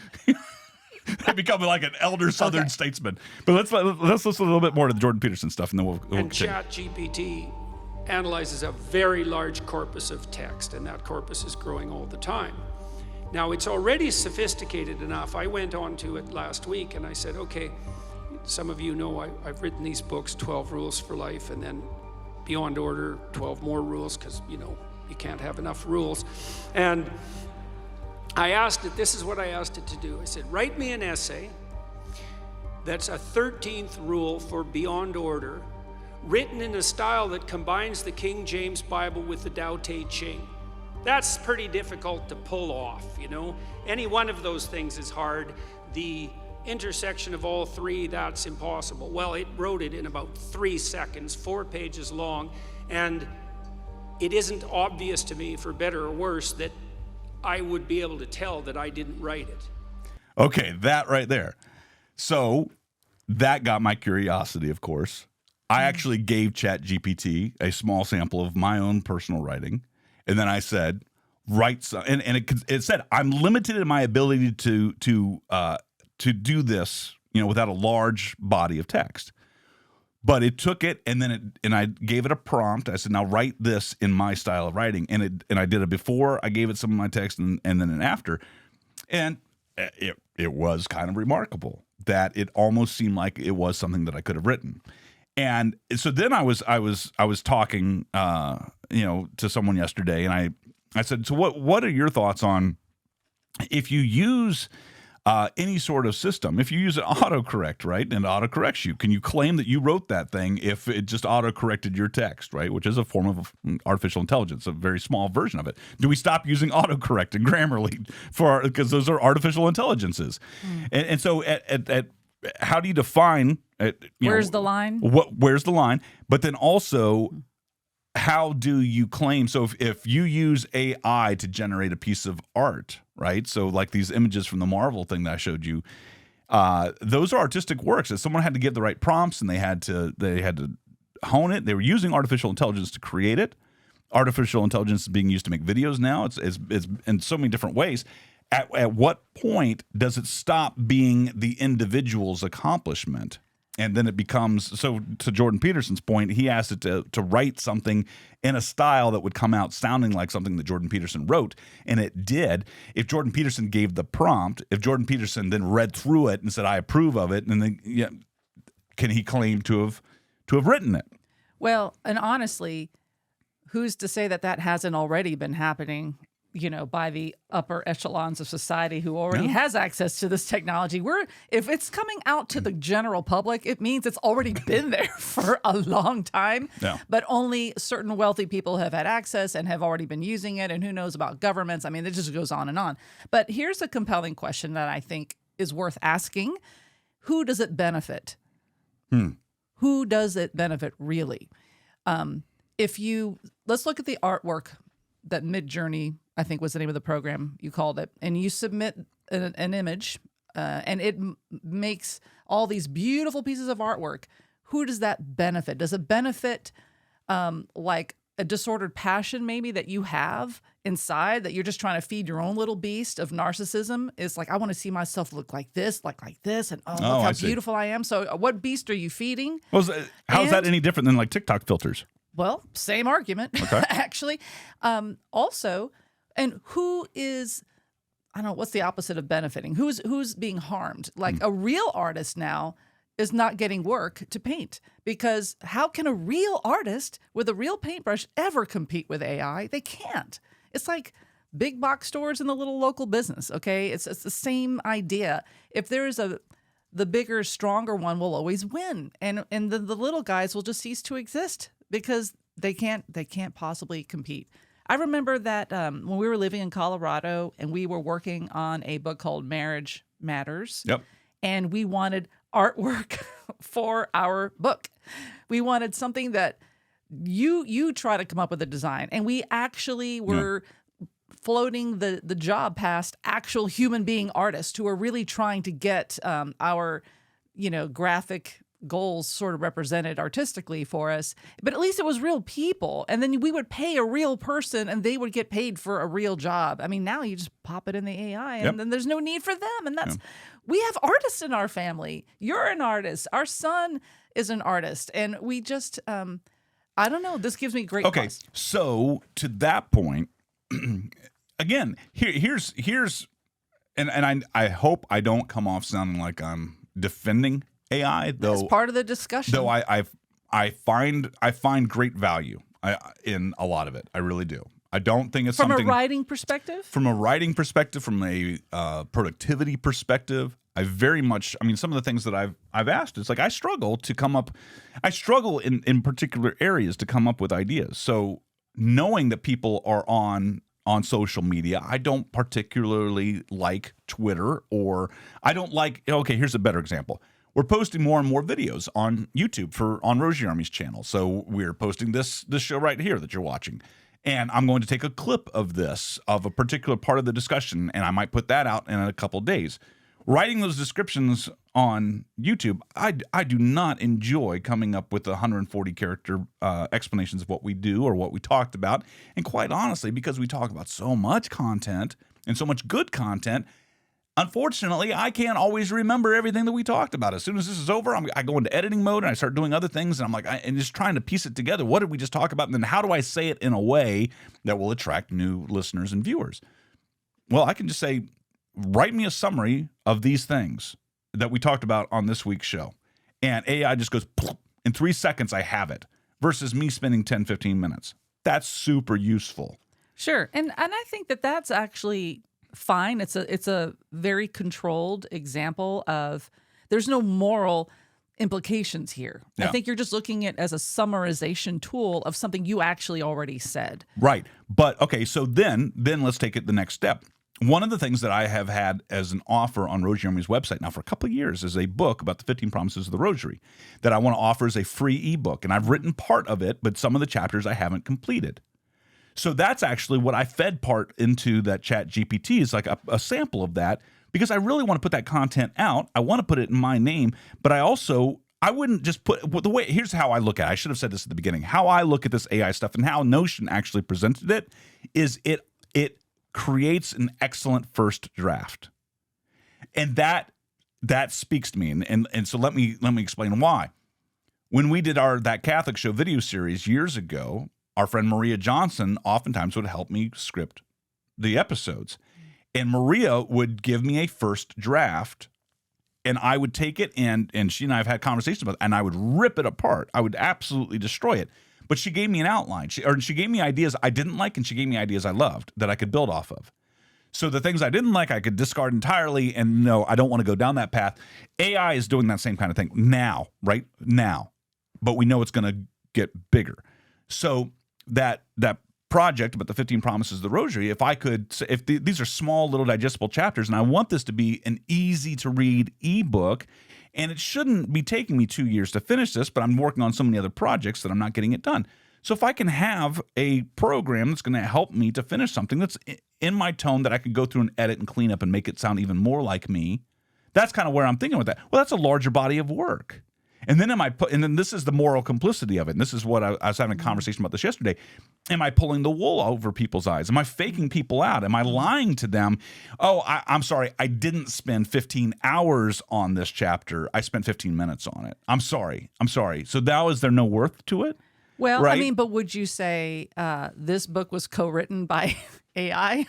They become like an elder Southern statesman. But let's listen a little bit more to the Jordan Peterson stuff, and then we'll and ChatGPT analyzes a very large corpus of text, and that corpus is growing all the time. Now, it's already sophisticated enough. I went on to it last week and I said, okay, some of you know I've written these books, 12 Rules for Life, and then Beyond Order, 12 more rules, because, you can't have enough rules. And I asked it, this is what I asked it to do. I said, write me an essay that's a 13th rule for Beyond Order, written in a style that combines the King James Bible with the Tao Te Ching. That's pretty difficult to pull off, Any one of those things is hard. The intersection of all three, that's impossible. Well, it wrote it in about 3 seconds, 4 pages long, and it isn't obvious to me, for better or worse, that I would be able to tell that I didn't write it. Okay, that right there. So that got my curiosity, of course. I actually gave ChatGPT a small sample of my own personal writing, and then I said, write some, and it said, I'm limited in my ability to do this, without a large body of text. But it took it, and I gave it a prompt. I said, now write this in my style of writing, and I did it before. I gave it some of my text, and then an after, and it was kind of remarkable that it almost seemed like it was something that I could have written. And so then I was talking, to someone yesterday, and I said, so what are your thoughts on if you use any sort of system, if you use an autocorrect, right, and autocorrects you, can you claim that you wrote that thing if it just autocorrected your text, right, which is a form of artificial intelligence, a very small version of it? Do we stop using autocorrect and Grammarly because those are artificial intelligences? And so at how do you define? Where's the line? Where's the line? But then also, how do you claim? So if you use AI to generate a piece of art, right? So like these images from the Marvel thing that I showed you, those are artistic works. If someone had to give the right prompts and they had to hone it, they were using artificial intelligence to create it. Artificial intelligence is being used to make videos now. It's in so many different ways. At what point does it stop being the individual's accomplishment? And then it becomes, so to Jordan Peterson's point, he asked it to write something in a style that would come out sounding like something that Jordan Peterson wrote, and it did. If Jordan Peterson gave the prompt, if Jordan Peterson then read through it and said, I approve of it, and then can he claim to have written it? Well, and honestly, who's to say that hasn't already been happening, by the upper echelons of society who already has access to this technology? If it's coming out to the general public, it means it's already been there for a long time. Yeah. But only certain wealthy people have had access and have already been using it. And who knows about governments? I mean, it just goes on and on. But here's a compelling question that I think is worth asking. Who does it benefit? Who does it benefit really? Let's look at the artwork that Midjourney, I think was the name of the program you called it, and you submit an image, and it makes all these beautiful pieces of artwork. Who does that benefit? Does it benefit like a disordered passion maybe that you have inside, that you're just trying to feed your own little beast of narcissism? It's like, I want to see myself look like this, and look how beautiful I am. So what beast are you feeding? Well, how is that any different than like TikTok filters? Well, same argument, okay. Actually. Also, and who is, I don't know, what's the opposite of benefiting? Who's being harmed? Like a real artist now is not getting work to paint, because how can a real artist with a real paintbrush ever compete with AI? They can't. It's like big box stores and the little local business, okay? It's the same idea. If there's the bigger, stronger one will always win, and the little guys will just cease to exist, because they can't possibly compete. I remember that when we were living in Colorado and we were working on a book called Marriage Matters. Yep. And we wanted artwork for our book. We wanted something that you try to come up with a design. And we actually were floating the job past actual human being artists who are really trying to get our, graphic goals sort of represented artistically for us. But at least it was real people. And then we would pay a real person and they would get paid for a real job. I mean, now you just pop it in the AI and then there's no need for them. And we have artists in our family. You're an artist. Our son is an artist. And we just, I don't know. This gives me great Okay, pause. so to that point, again, here's and I hope I don't come off sounding like I'm defending AI, though. That's part of the discussion. Though I find great value in a lot of it. I really do. I don't think it's from something a writing perspective. from a writing perspective, from a productivity perspective. I very much. I mean, some of the things that I've asked, it's like I struggle in particular areas to come up with ideas. So knowing that people are on social media, I don't particularly like Twitter, or I don't like. Okay, here's a better example. We're posting more and more videos on YouTube on Rosary Army's channel. So we're posting this show right here that you're watching. And I'm going to take a clip of a particular part of the discussion, and I might put that out in a couple days. Writing those descriptions on YouTube, I do not enjoy coming up with 140 character explanations of what we do or what we talked about. And quite honestly, because we talk about so much content and so much good content, unfortunately, I can't always remember everything that we talked about. As soon as this is over, I go into editing mode and I start doing other things, and I'm like, and just trying to piece it together. What did we just talk about? And then how do I say it in a way that will attract new listeners and viewers? Well, I can just say, write me a summary of these things that we talked about on this week's show. And AI just goes, in 3 seconds, I have it, versus me spending 10, 15 minutes. That's super useful. Sure. And I think that that's actually fine. It's a very controlled example of there's no moral implications here. Yeah. I think you're just looking at it as a summarization tool of something you actually already said. Right. But okay, so then let's take it the next step. One of the things that I have had as an offer on Rosary Army's website now for a couple of years is a book about the 15 Promises of the Rosary that I want to offer as a free ebook. And I've written part of it, but some of the chapters I haven't completed. So that's actually what I fed part into that ChatGPT is like a sample of that, because I really want to put that content out. I want to put it in my name, but I wouldn't just put here's how I look at it. I should have said this at the beginning. How I look at this AI stuff and how Notion actually presented it is it creates an excellent first draft. And that speaks to me. And so let me explain why. When we did that Catholic Show video series years ago, our friend Maria Johnson oftentimes would help me script the episodes. And Maria would give me a first draft, and I would take it, and she and I have had conversations about it, and I would rip it apart. I would absolutely destroy it. But she gave me an outline. She gave me ideas I didn't like, and she gave me ideas I loved that I could build off of. So the things I didn't like, I could discard entirely, and no, I don't want to go down that path. AI is doing that same kind of thing now, right now. But we know it's going to get bigger. So that project about the 15 Promises of the Rosary, these are small little digestible chapters, and I want this to be an easy to read ebook, and it shouldn't be taking me 2 years to finish this, but I'm working on so many other projects that I'm not getting it done. So if I can have a program that's going to help me to finish something that's in my tone that I could go through and edit and clean up and make it sound even more like me, that's kind of where I'm thinking with that. Well, that's a larger body of work. And then this is the moral complicity of it. And this is what I was having a conversation about this yesterday. Am I pulling the wool over people's eyes? Am I faking people out? Am I lying to them? Oh, I'm sorry. I didn't spend 15 hours on this chapter. I spent 15 minutes on it. I'm sorry. So now is there no worth to it? Well, right? I mean, but would you say this book was co-written by AI?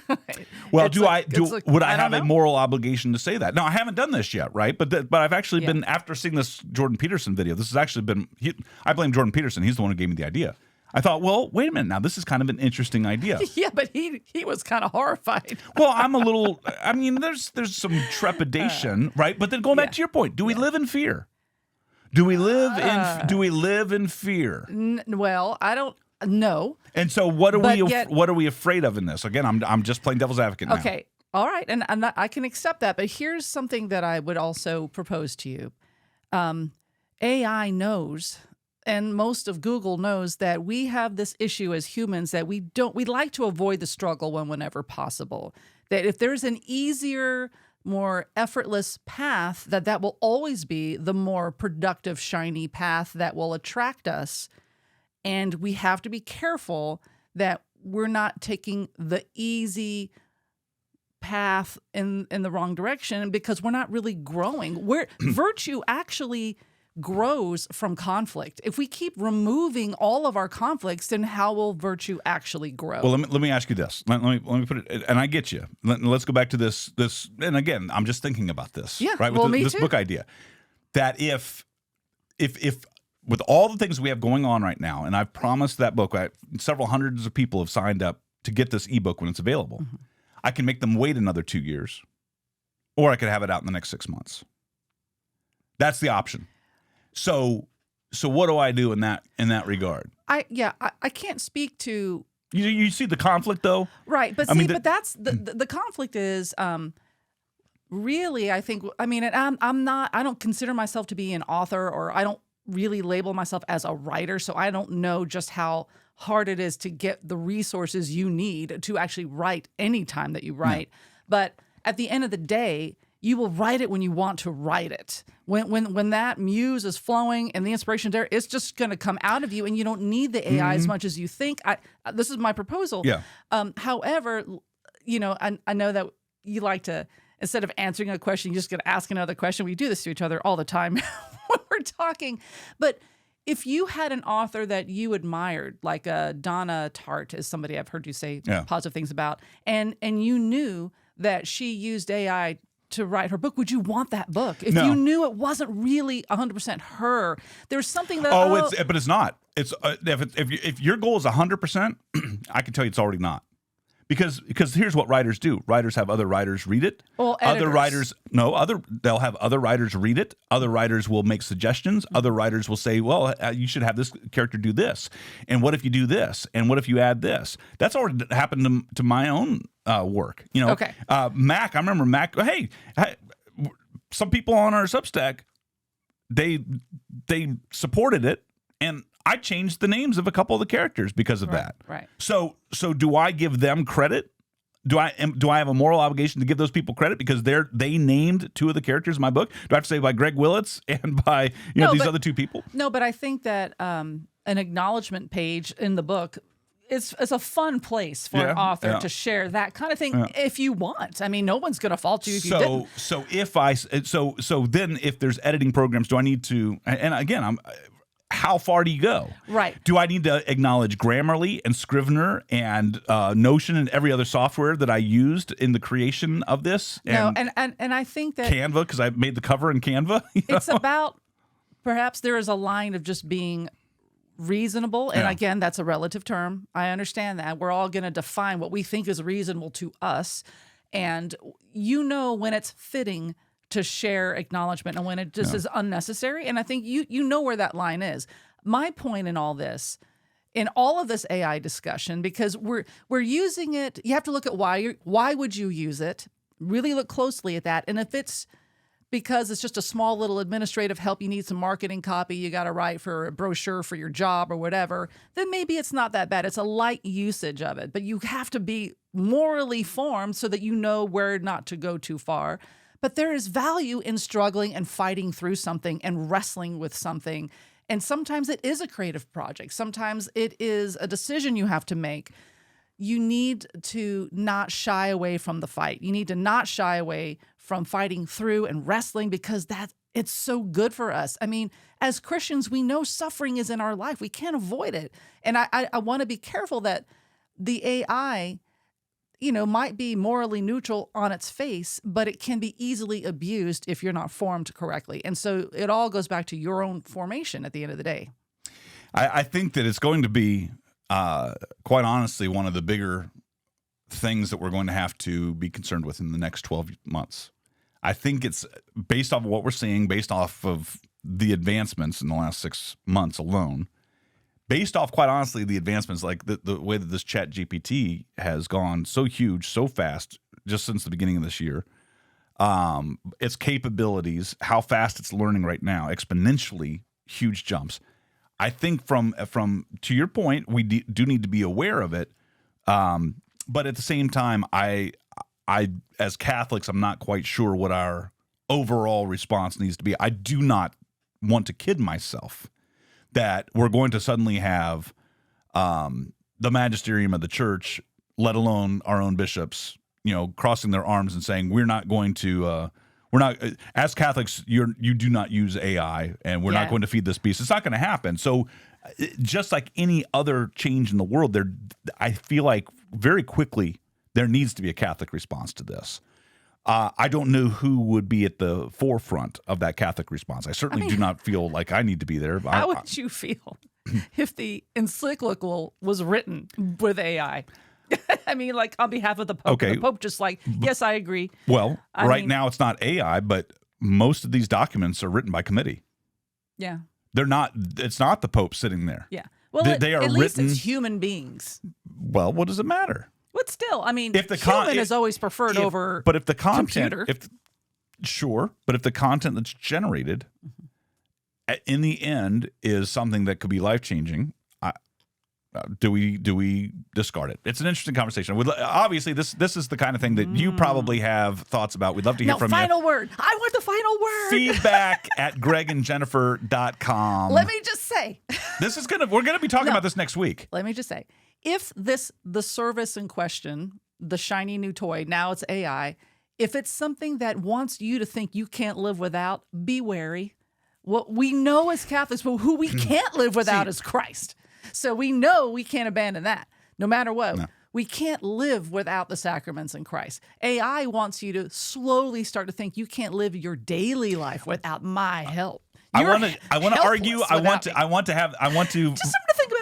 Well, would I have don't a know. moral obligation to say that? No, I haven't done this yet, right? But I've actually been, after seeing this Jordan Peterson video, this has actually been, I blame Jordan Peterson. He's the one who gave me the idea. I thought, well, wait a minute now. This is kind of an interesting idea. Yeah, but he was kind of horrified. Well, I'm a little, I mean, there's some trepidation, right? But then going back to your point, do we live in fear? Do we live in fear? Well, I don't know. And so what are we afraid of in this? Again, I'm just playing devil's advocate now. Okay. All right. And I can accept that. But here's something that I would also propose to you. AI knows, and most of Google knows, that we have this issue as humans that we like to avoid the struggle whenever possible. That if there's an easier, more effortless path, that will always be the more productive, shiny path that will attract us. And we have to be careful that we're not taking the easy path in the wrong direction, because we're not really growing. Virtue actually grows from conflict. If we keep removing all of our conflicts, then how will virtue actually grow? Well, let me ask you this. Let me put it, and I get you. Let's go back to this. And again, I'm just thinking about this. Yeah, right. well, With me this too. book idea, that if with all the things we have going on right now, and I've promised that book, several hundreds of people have signed up to get this ebook when it's available. Mm-hmm. I can make them wait another 2 years, or I could have it out in the next 6 months. That's the option. So what do I do in that regard? I can't speak to You see the conflict though, right, but I mean, but that's the conflict is really, I think. I mean, and I'm not. I don't consider myself to be an author, or I don't really label myself as a writer, so I don't know just how hard it is to get the resources you need to actually write any time that you write. But at the end of the day, you will write it when you want to write it. When that muse is flowing and the inspiration there, it's just going to come out of you, and you don't need the AI as much as you think. This is my proposal. Yeah. However, I know that you like to, instead of answering a question, you're just going to ask another question. We do this to each other all the time when we're talking. But if you had an author that you admired, like Donna Tartt is somebody I've heard you say positive things about, and you knew that she used AI to write her book, would you want that book? If No. you knew it wasn't really 100% her, there's something that... but it's not. It's if your goal is 100%, I can tell you it's already not. Because here's what writers do. Writers have other writers read it. Well, other editors. writers, they'll have other writers read it. Other writers will make suggestions. Other writers will say, well, you should have this character do this. And what if you do this? And what if you add this? That's already happened to my own work. Okay. Mac, I remember Mac, hey, some people on our Substack, they supported it, and I changed the names of a couple of the characters because of that. Right. So do I give them credit? Do I have a moral obligation to give those people credit because they named two of the characters in my book? Do I have to say by Greg Willits and by these other two people? No, but I think that an acknowledgement page in the book is a fun place for an author to share that kind of thing if you want. I mean, no one's going to fault you if you didn't. So then if there's editing programs, do I need to? And again, how far do you go? Right. Do I need to acknowledge Grammarly and Scrivener and Notion and every other software that I used in the creation of this? No, and I think that Canva, because I made the cover in Canva. It's about, perhaps there is a line of just being reasonable. And again, that's a relative term. I understand that. We're all going to define what we think is reasonable to us. And when it's fitting to share acknowledgement and when it just is unnecessary. And I think you know where that line is. My point in all this, in all of this AI discussion, because we're using it, you have to look at why would you use it? Really look closely at that. And if it's because it's just a small little administrative help, you need some marketing copy, you got to write for a brochure for your job or whatever, then maybe it's not that bad. It's a light usage of it. But you have to be morally formed so that you know where not to go too far. But there is value in struggling and fighting through something and wrestling with something. And sometimes it is a creative project. Sometimes it is a decision you have to make. You need to not shy away from the fight. You need to not shy away from fighting through and wrestling because it's so good for us. I mean, as Christians, we know suffering is in our life. We can't avoid it. And I want to be careful that the AI might be morally neutral on its face, but it can be easily abused if you're not formed correctly. And so it all goes back to your own formation at the end of the day. I think that it's going to be, quite honestly, one of the bigger things that we're going to have to be concerned with in the next 12 months. I think it's based off of what we're seeing, based off of the advancements in the last 6 months alone, based off, quite honestly, the advancements, like the way that this ChatGPT has gone so huge, so fast, just since the beginning of this year, its capabilities, how fast it's learning right now, exponentially huge jumps. I think from to your point, we do need to be aware of it, but at the same time, I as Catholics, I'm not quite sure what our overall response needs to be. I do not want to kid myself that we're going to suddenly have the magisterium of the church, let alone our own bishops, crossing their arms and saying we're not going to we're not as Catholics. You do not use AI, and we're not going to feed this beast. It's not going to happen. So, just like any other change in the world, I feel like very quickly there needs to be a Catholic response to this. I don't know who would be at the forefront of that Catholic response. I certainly do not feel like I need to be there. How would you feel if the encyclical was written with AI? I mean, like on behalf of the Pope. Okay. The Pope just like, yes, I agree. Well, right now it's not AI, but most of these documents are written by committee. Yeah. They're not. It's not the Pope sitting there. Yeah. Well, they are at least written. it's human beings. Well, what does it matter? But still, I mean, If the human is always preferred over But if the content, computer. but if the content that's generated in the end is something that could be life changing, do we discard it? It's an interesting conversation. Obviously, this is the kind of thing that you probably have thoughts about. We'd love to hear from final you. word. I want the final word. Feedback at gregandjennifer.com. Let me just say. We're gonna be talking about this next week. Let me just say, if the service in question, the shiny new toy, now it's AI, if it's something that wants you to think you can't live without, be wary. What we know as Catholics, well, who we can't live without is Christ. So we know we can't abandon that, no matter what. No. We can't live without the sacraments in Christ. AI wants you to slowly start to think you can't live your daily life without my help. I want to argue. I want to just something to think about.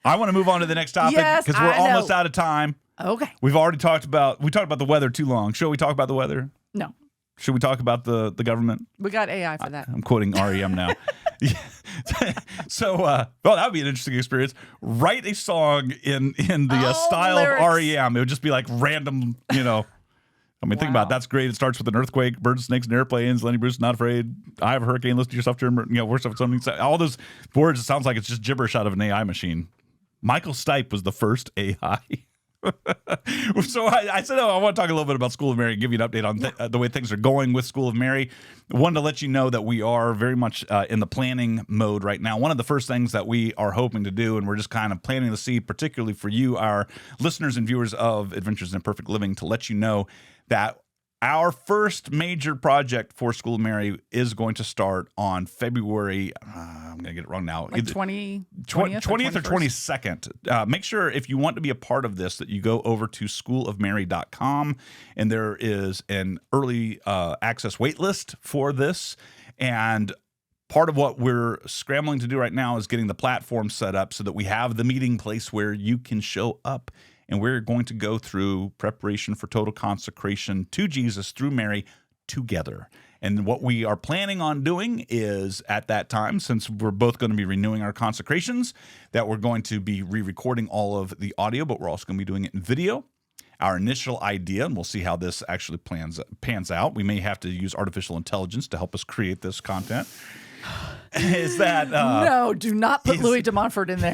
I want to move on to the next topic because we're almost out of time. Okay. We talked about the weather too long. Shall we talk about the weather? No. Should we talk about the government? We got AI for that. I'm quoting REM now. So, well, that would be an interesting experience. Write a song in the style lyrics. of REM. It would just be like random, I mean, think about it. That's great. It starts with an earthquake, birds, snakes, and airplanes. Lenny Bruce, Not Afraid. I Have a Hurricane. Listen to yourself, worst of something. All those words. It sounds like it's just gibberish out of an AI machine. Michael Stipe was the first AI. So I said, I want to talk a little bit about School of Mary and give you an update on the way things are going with School of Mary. One, to let you know that we are very much in the planning mode right now. One of the first things that we are hoping to do, and we're just kind of planting the seed, particularly for you, our listeners and viewers of Adventures in Imperfect Living, to let you know that our first major project for School of Mary is going to start on February, I'm going to get it wrong now. Like 20th or 22nd. Make sure if you want to be a part of this that you go over to schoolofmary.com, and there is an early access wait list for this. And part of what we're scrambling to do right now is getting the platform set up so that we have the meeting place where you can show up. And we're going to go through preparation for total consecration to Jesus through Mary together. And what we are planning on doing is at that time, since we're both going to be renewing our consecrations, that we're going to be re-recording all of the audio, but we're also going to be doing it in video. Our initial idea, and we'll see how this actually pans out. We may have to use artificial intelligence to help us create this content. Is that no? Do not put Louis de Montfort in there.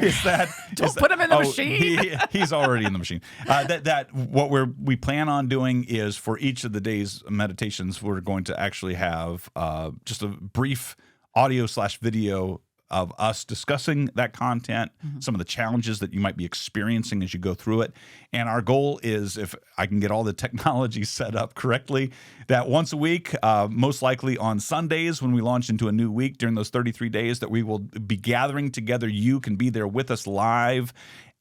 Don't put him in the machine. He's already in the machine. What we plan on doing is for each of the day's meditations, we're going to actually have just a brief audio/video of us discussing that content, some of the challenges that you might be experiencing as you go through it. And our goal is, if I can get all the technology set up correctly, that once a week, most likely on Sundays when we launch into a new week during those 33 days, that we will be gathering together. You can be there with us live.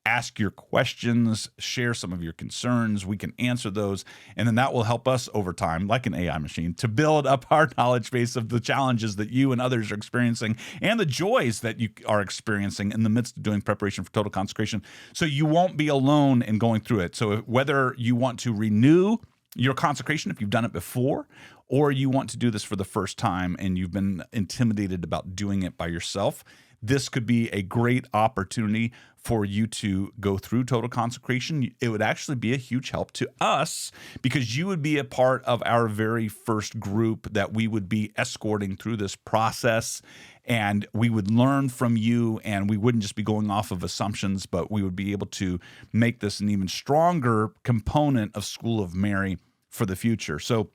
Ask your questions, share some of your concerns. We can answer those. And then that will help us over time, like an AI machine, to build up our knowledge base of the challenges that you and others are experiencing and the joys that you are experiencing in the midst of doing preparation for total consecration. So you won't be alone in going through it. So whether you want to renew your consecration, if you've done it before, or you want to do this for the first time and you've been intimidated about doing it by yourself, this could be a great opportunity for you to go through total consecration. It would actually be a huge help to us because you would be a part of our very first group that we would be escorting through this process, and we would learn from you, and we wouldn't just be going off of assumptions, but we would be able to make this an even stronger component of School of Mary for the future. So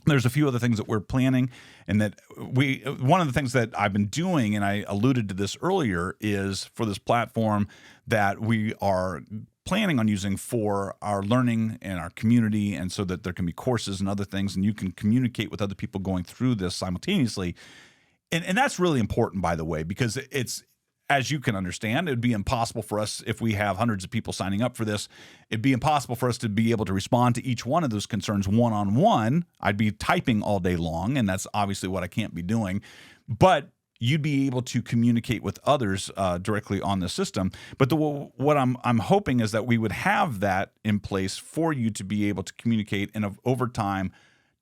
there's a few other things that we're planning, and that one of the things that I've been doing, and I alluded to this earlier, is for this platform that we are planning on using for our learning and our community, and so that there can be courses and other things, and you can communicate with other people going through this simultaneously. And that's really important, by the way, because it's, as you can understand, it'd be impossible for us, if we have hundreds of people signing up for this, it'd be impossible for us to be able to respond to each one of those concerns one-on-one. I'd be typing all day long, and that's obviously what I can't be doing. But you'd be able to communicate with others directly on the system. But what I'm hoping is that we would have that in place for you to be able to communicate, and over time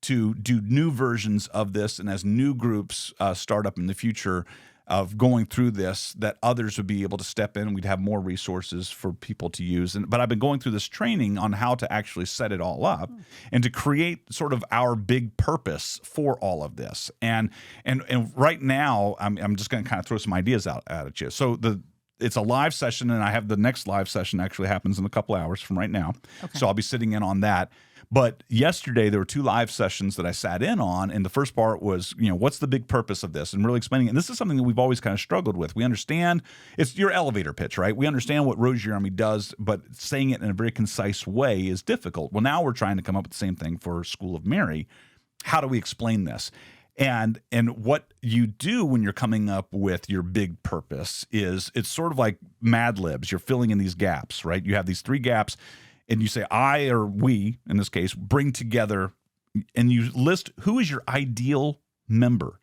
to do new versions of this, and as new groups start up in the future of going through this, that others would be able to step in, and we'd have more resources for people to use. But I've been going through this training on how to actually set it all up and to create sort of our big purpose for all of this. And right now, I'm just going to kind of throw some ideas out at you. So it's a live session, and I have the next live session actually happens in a couple hours from right now. Okay. So I'll be sitting in on that. But yesterday, there were 2 live sessions that I sat in on, and the first part was, what's the big purpose of this, and really explaining it. And this is something that we've always kind of struggled with. We understand it's your elevator pitch, right? We understand what Rosary Army does, but saying it in a very concise way is difficult. Well, now we're trying to come up with the same thing for School of Mary. How do we explain this? And what you do when you're coming up with your big purpose is it's sort of like Mad Libs. You're filling in these gaps, right? You have these 3 gaps. And you say, I or we, in this case, bring together, and you list who is your ideal member,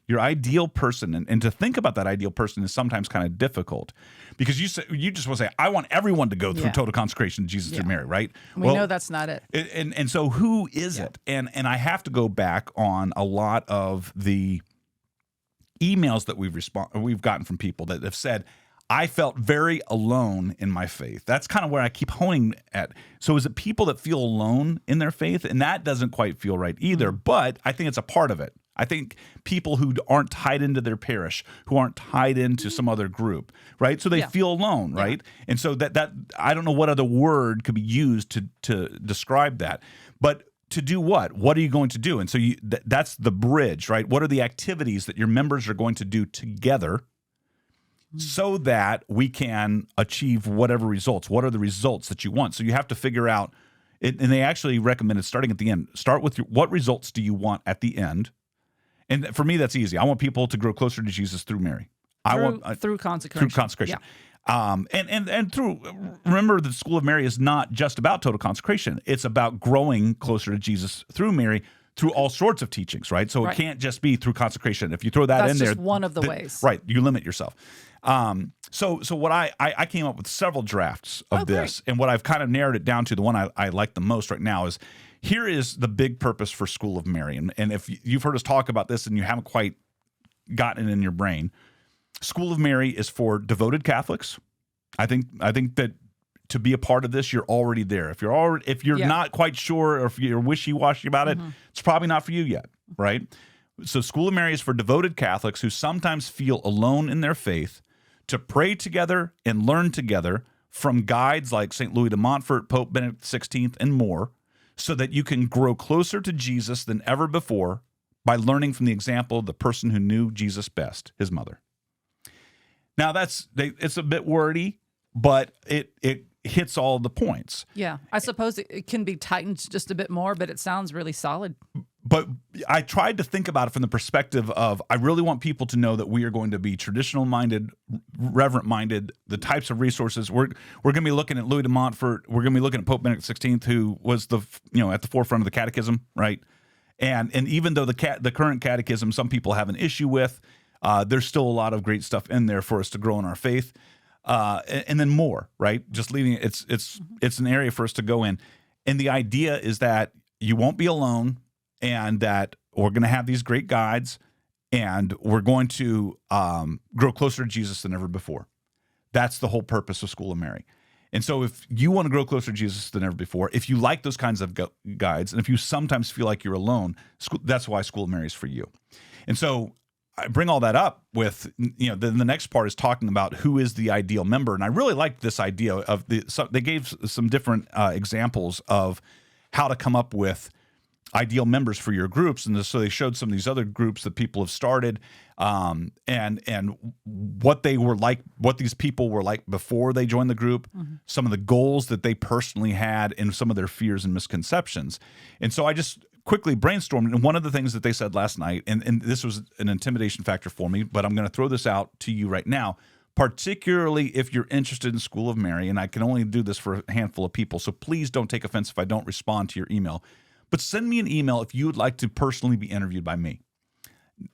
your ideal person. And to think about that ideal person is sometimes kind of difficult, because you just want to say, I want everyone to go through total consecration to Jesus through Mary, right? We know that's not it. And so who is it? And I have to go back on a lot of the emails that we've gotten from people that have said, I felt very alone in my faith. That's kind of where I keep honing at. So is it people that feel alone in their faith? And that doesn't quite feel right either, but I think it's a part of it. I think people who aren't tied into their parish, who aren't tied into some other group, right? So they feel alone, right? And so that I don't know what other word could be used to describe that. But to do what? What are you going to do? And so that's the bridge, right? What are the activities that your members are going to do together, so that we can achieve whatever results? What are the results that you want? So you have to figure out, and they actually recommended starting at the end. Start with what results do you want at the end? And for me, that's easy. I want people to grow closer to Jesus through Mary. Through consecration. Through consecration. Yeah. And through, remember, the School of Mary is not just about total consecration. It's about growing closer to Jesus through Mary, through all sorts of teachings, right? So it can't just be through consecration. If you throw that in there, that's just one of the ways. Right, you limit yourself. So what I came up with several drafts of this, and what I've kind of narrowed it down to, the one I like the most right now is, here is the big purpose for School of Mary. And if you've heard us talk about this and you haven't quite gotten it in your brain, School of Mary is for devoted Catholics. I think that to be a part of this, you're already there. If you're not quite sure, or if you're wishy-washy about it, it's probably not for you yet, right? So School of Mary is for devoted Catholics who sometimes feel alone in their faith, to pray together and learn together from guides like St. Louis de Montfort, Pope Benedict XVI, and more, so that you can grow closer to Jesus than ever before by learning from the example of the person who knew Jesus best, his mother. Now, it's a bit wordy, but it hits all the points. Yeah, I suppose it can be tightened just a bit more, but it sounds really solid. But I tried to think about it from the perspective of, I really want people to know that we are going to be traditional-minded, reverent-minded, the types of resources. We're going to be looking at Louis de Montfort. We're going to be looking at Pope Benedict XVI, who was at the forefront of the catechism, right? And even though the current catechism some people have an issue with, there's still a lot of great stuff in there for us to grow in our faith. And then more, right? Just leaving it, it's an area for us to go in. And the idea is that you won't be alone, and that we're going to have these great guides, and we're going to grow closer to Jesus than ever before. That's the whole purpose of School of Mary. And so if you want to grow closer to Jesus than ever before, if you like those kinds of guides, and if you sometimes feel like you're alone, that's why School of Mary is for you. And so I bring all that up with, then the next part is talking about who is the ideal member. And I really liked this idea of they gave some different examples of how to come up with ideal members for your groups. And so they showed some of these other groups that people have started, and what they were like, what these people were like before they joined the group, some of the goals that they personally had, and some of their fears and misconceptions. And so I just quickly brainstormed, and one of the things that they said last night, and this was an intimidation factor for me, but I'm going to throw this out to you right now, particularly if you're interested in School of Mary, and I can only do this for a handful of people, so please don't take offense if I don't respond to your email. But send me an email if you would like to personally be interviewed by me.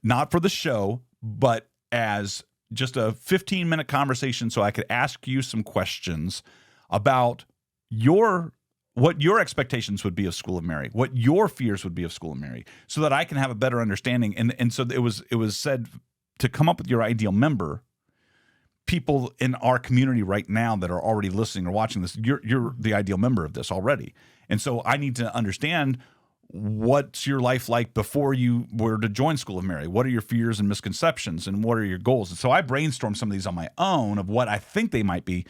Not for the show, but as just a 15-minute conversation so I could ask you some questions about what your expectations would be of School of Mary, what your fears would be of School of Mary, so that I can have a better understanding. And so it was said to come up with your ideal member. People in our community right now that are already listening or watching this, you're the ideal member of this already. And so I need to understand, what's your life like before you were to join School of Mary? What are your fears and misconceptions, and what are your goals? And so I brainstormed some of these on my own of what I think they might be,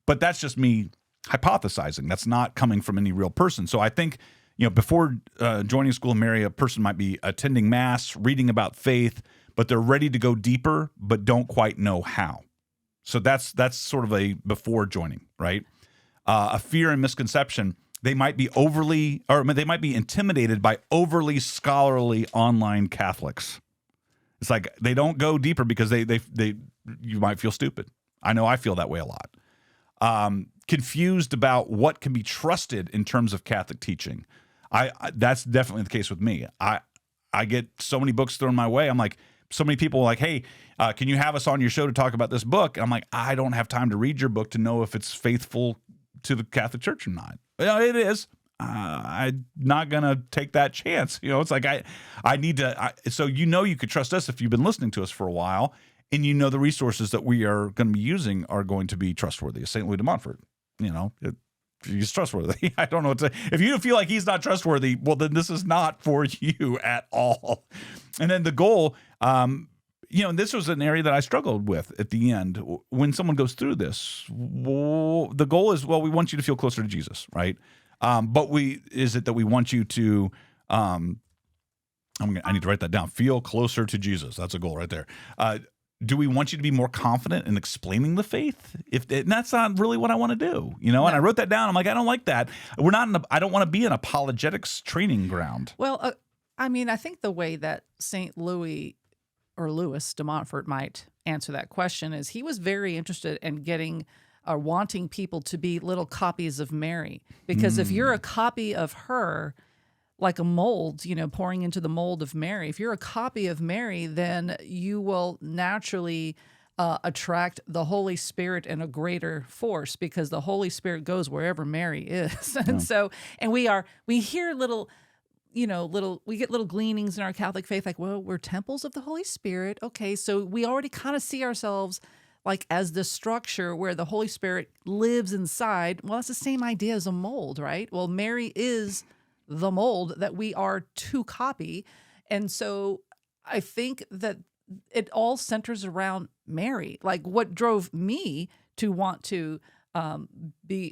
but that's just me hypothesizing. That's not coming from any real person. So I think, before joining School of Mary, a person might be attending Mass, reading about faith, but they're ready to go deeper, but don't quite know how. So that's sort of a before joining, right? A fear and misconception. They might be intimidated by overly scholarly online Catholics. It's like they don't go deeper because you might feel stupid. I know I feel that way a lot. Confused about what can be trusted in terms of Catholic teaching. That's definitely the case with me. I get so many books thrown my way. I'm like, so many people are like, hey, can you have us on your show to talk about this book? And I'm like, I don't have time to read your book to know if it's faithful to the Catholic Church or not. It is. I'm not going to take that chance. It's like I need to. So you could trust us if you've been listening to us for a while, and the resources that we are going to be using are going to be trustworthy. St. Louis de Montfort, he's trustworthy. I don't know what to. If you feel like he's not trustworthy, well, then this is not for you at all. And then the goal, this was an area that I struggled with at the end. When someone goes through this, the goal is, we want you to feel closer to Jesus, right? But is it that we want you to, I need to write that down. Feel closer to Jesus. That's a goal right there. Do we want you to be more confident in explaining the faith? And that's not really what I want to do, And I wrote that down. I'm like, I don't like that. I don't want to be an apologetics training ground. Well, I think the way that St. Louis or Louis de Montfort might answer that question is he was very interested in getting or wanting people to be little copies of Mary. Because if you're a copy of her, like a mold, pouring into the mold of Mary, if you're a copy of Mary, then you will naturally attract the Holy Spirit in a greater force, because the Holy Spirit goes wherever Mary is. And so, and we hear little, we get little gleanings in our Catholic faith, like, well, we're temples of the Holy Spirit. Okay, so we already kind of see ourselves like as the structure where the Holy Spirit lives inside. Well, it's the same idea as a mold, right? Well, Mary is the mold that we are to copy. And so I think that it all centers around Mary. Like, what drove me to want to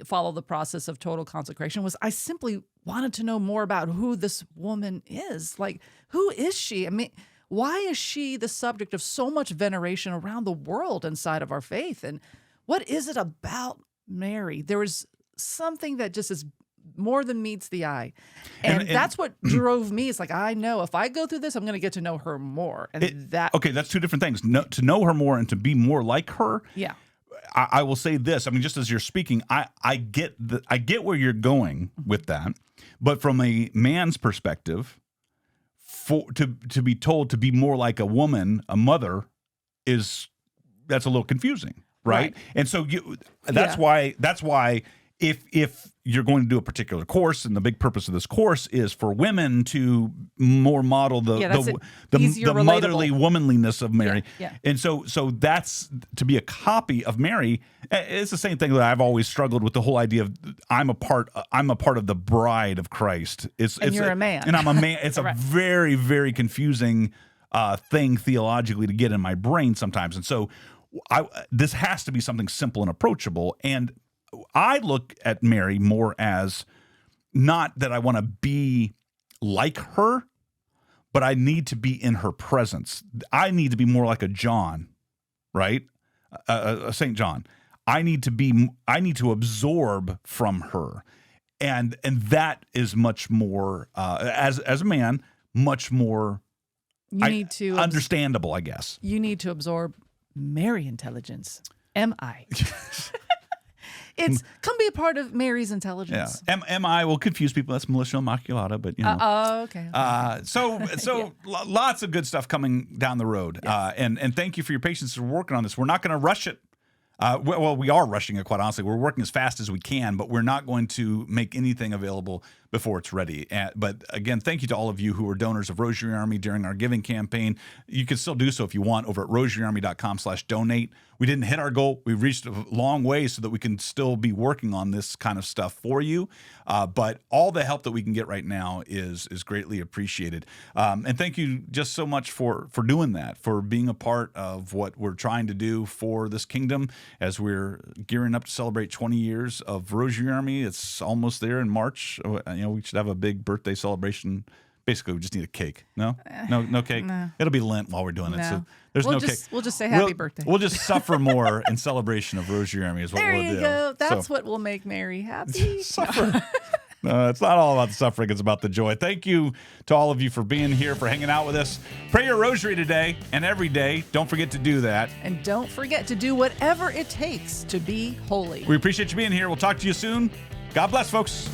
follow the process of total consecration was I simply wanted to know more about who this woman is. Like, who is she? I mean, why is she the subject of so much veneration around the world inside of our faith? And what is it about Mary? There was something that just is more than meets the eye. And that's what drove me. It's like, I know if I go through this, I'm going to get to know her more. And okay, that's two different things. To know her more and to be more like her. Yeah. I will say this. I mean, just as you're speaking, I get where you're going with that. But from a man's perspective, to be told to be more like a woman, a mother, that's a little confusing, right? And so that's why if you're going to do a particular course, and the big purpose of this course is for women to more model the motherly womanliness of Mary. And so that's to be a copy of Mary. It's the same thing that I've always struggled with, the whole idea of I'm a part of the bride of Christ. You're a man. And I'm a man. It's a very, very confusing thing theologically to get in my brain sometimes. And so this has to be something simple and approachable. And I look at Mary more as not that I want to be like her, but I need to be in her presence. I need to be more like a John, right? A St. John. I need to absorb from her. And that is much more, as a man, much more understandable, I guess. You need to absorb Mary intelligence. MI. Come be a part of Mary's intelligence. Yeah. MI will confuse people. That's Militia Immaculata, but you know. Okay. So lots of good stuff coming down the road. Yes. And thank you for your patience for working on this. We're not going to rush it. Well, we are rushing it, quite honestly. We're working as fast as we can, but we're not going to make anything available before it's ready. But again, thank you to all of you who were donors of Rosary Army during our giving campaign. You can still do so if you want over at rosaryarmy.com/donate. We didn't hit our goal. We reached a long way so that we can still be working on this kind of stuff for you. But all the help that we can get right now is greatly appreciated. And thank you just so much for doing that, for being a part of what we're trying to do for this kingdom as we're gearing up to celebrate 20 years of Rosary Army. It's almost there in March. We should have a big birthday celebration. Basically, we just need a cake. No cake. No. It'll be Lent while we're doing it. So there's We'll no just- cake. we'll just say happy birthday. We'll just suffer more in celebration of Rosary Army is what There we'll you do. go. That's So- what will make Mary happy. Suffer. No, it's not all about the suffering. It's about the joy. Thank you to all of you for being here, for hanging out with us. Pray your rosary today and every day. Don't forget to do that. And don't forget to do whatever it takes to be holy. We appreciate you being here. We'll talk to you soon. God bless, folks.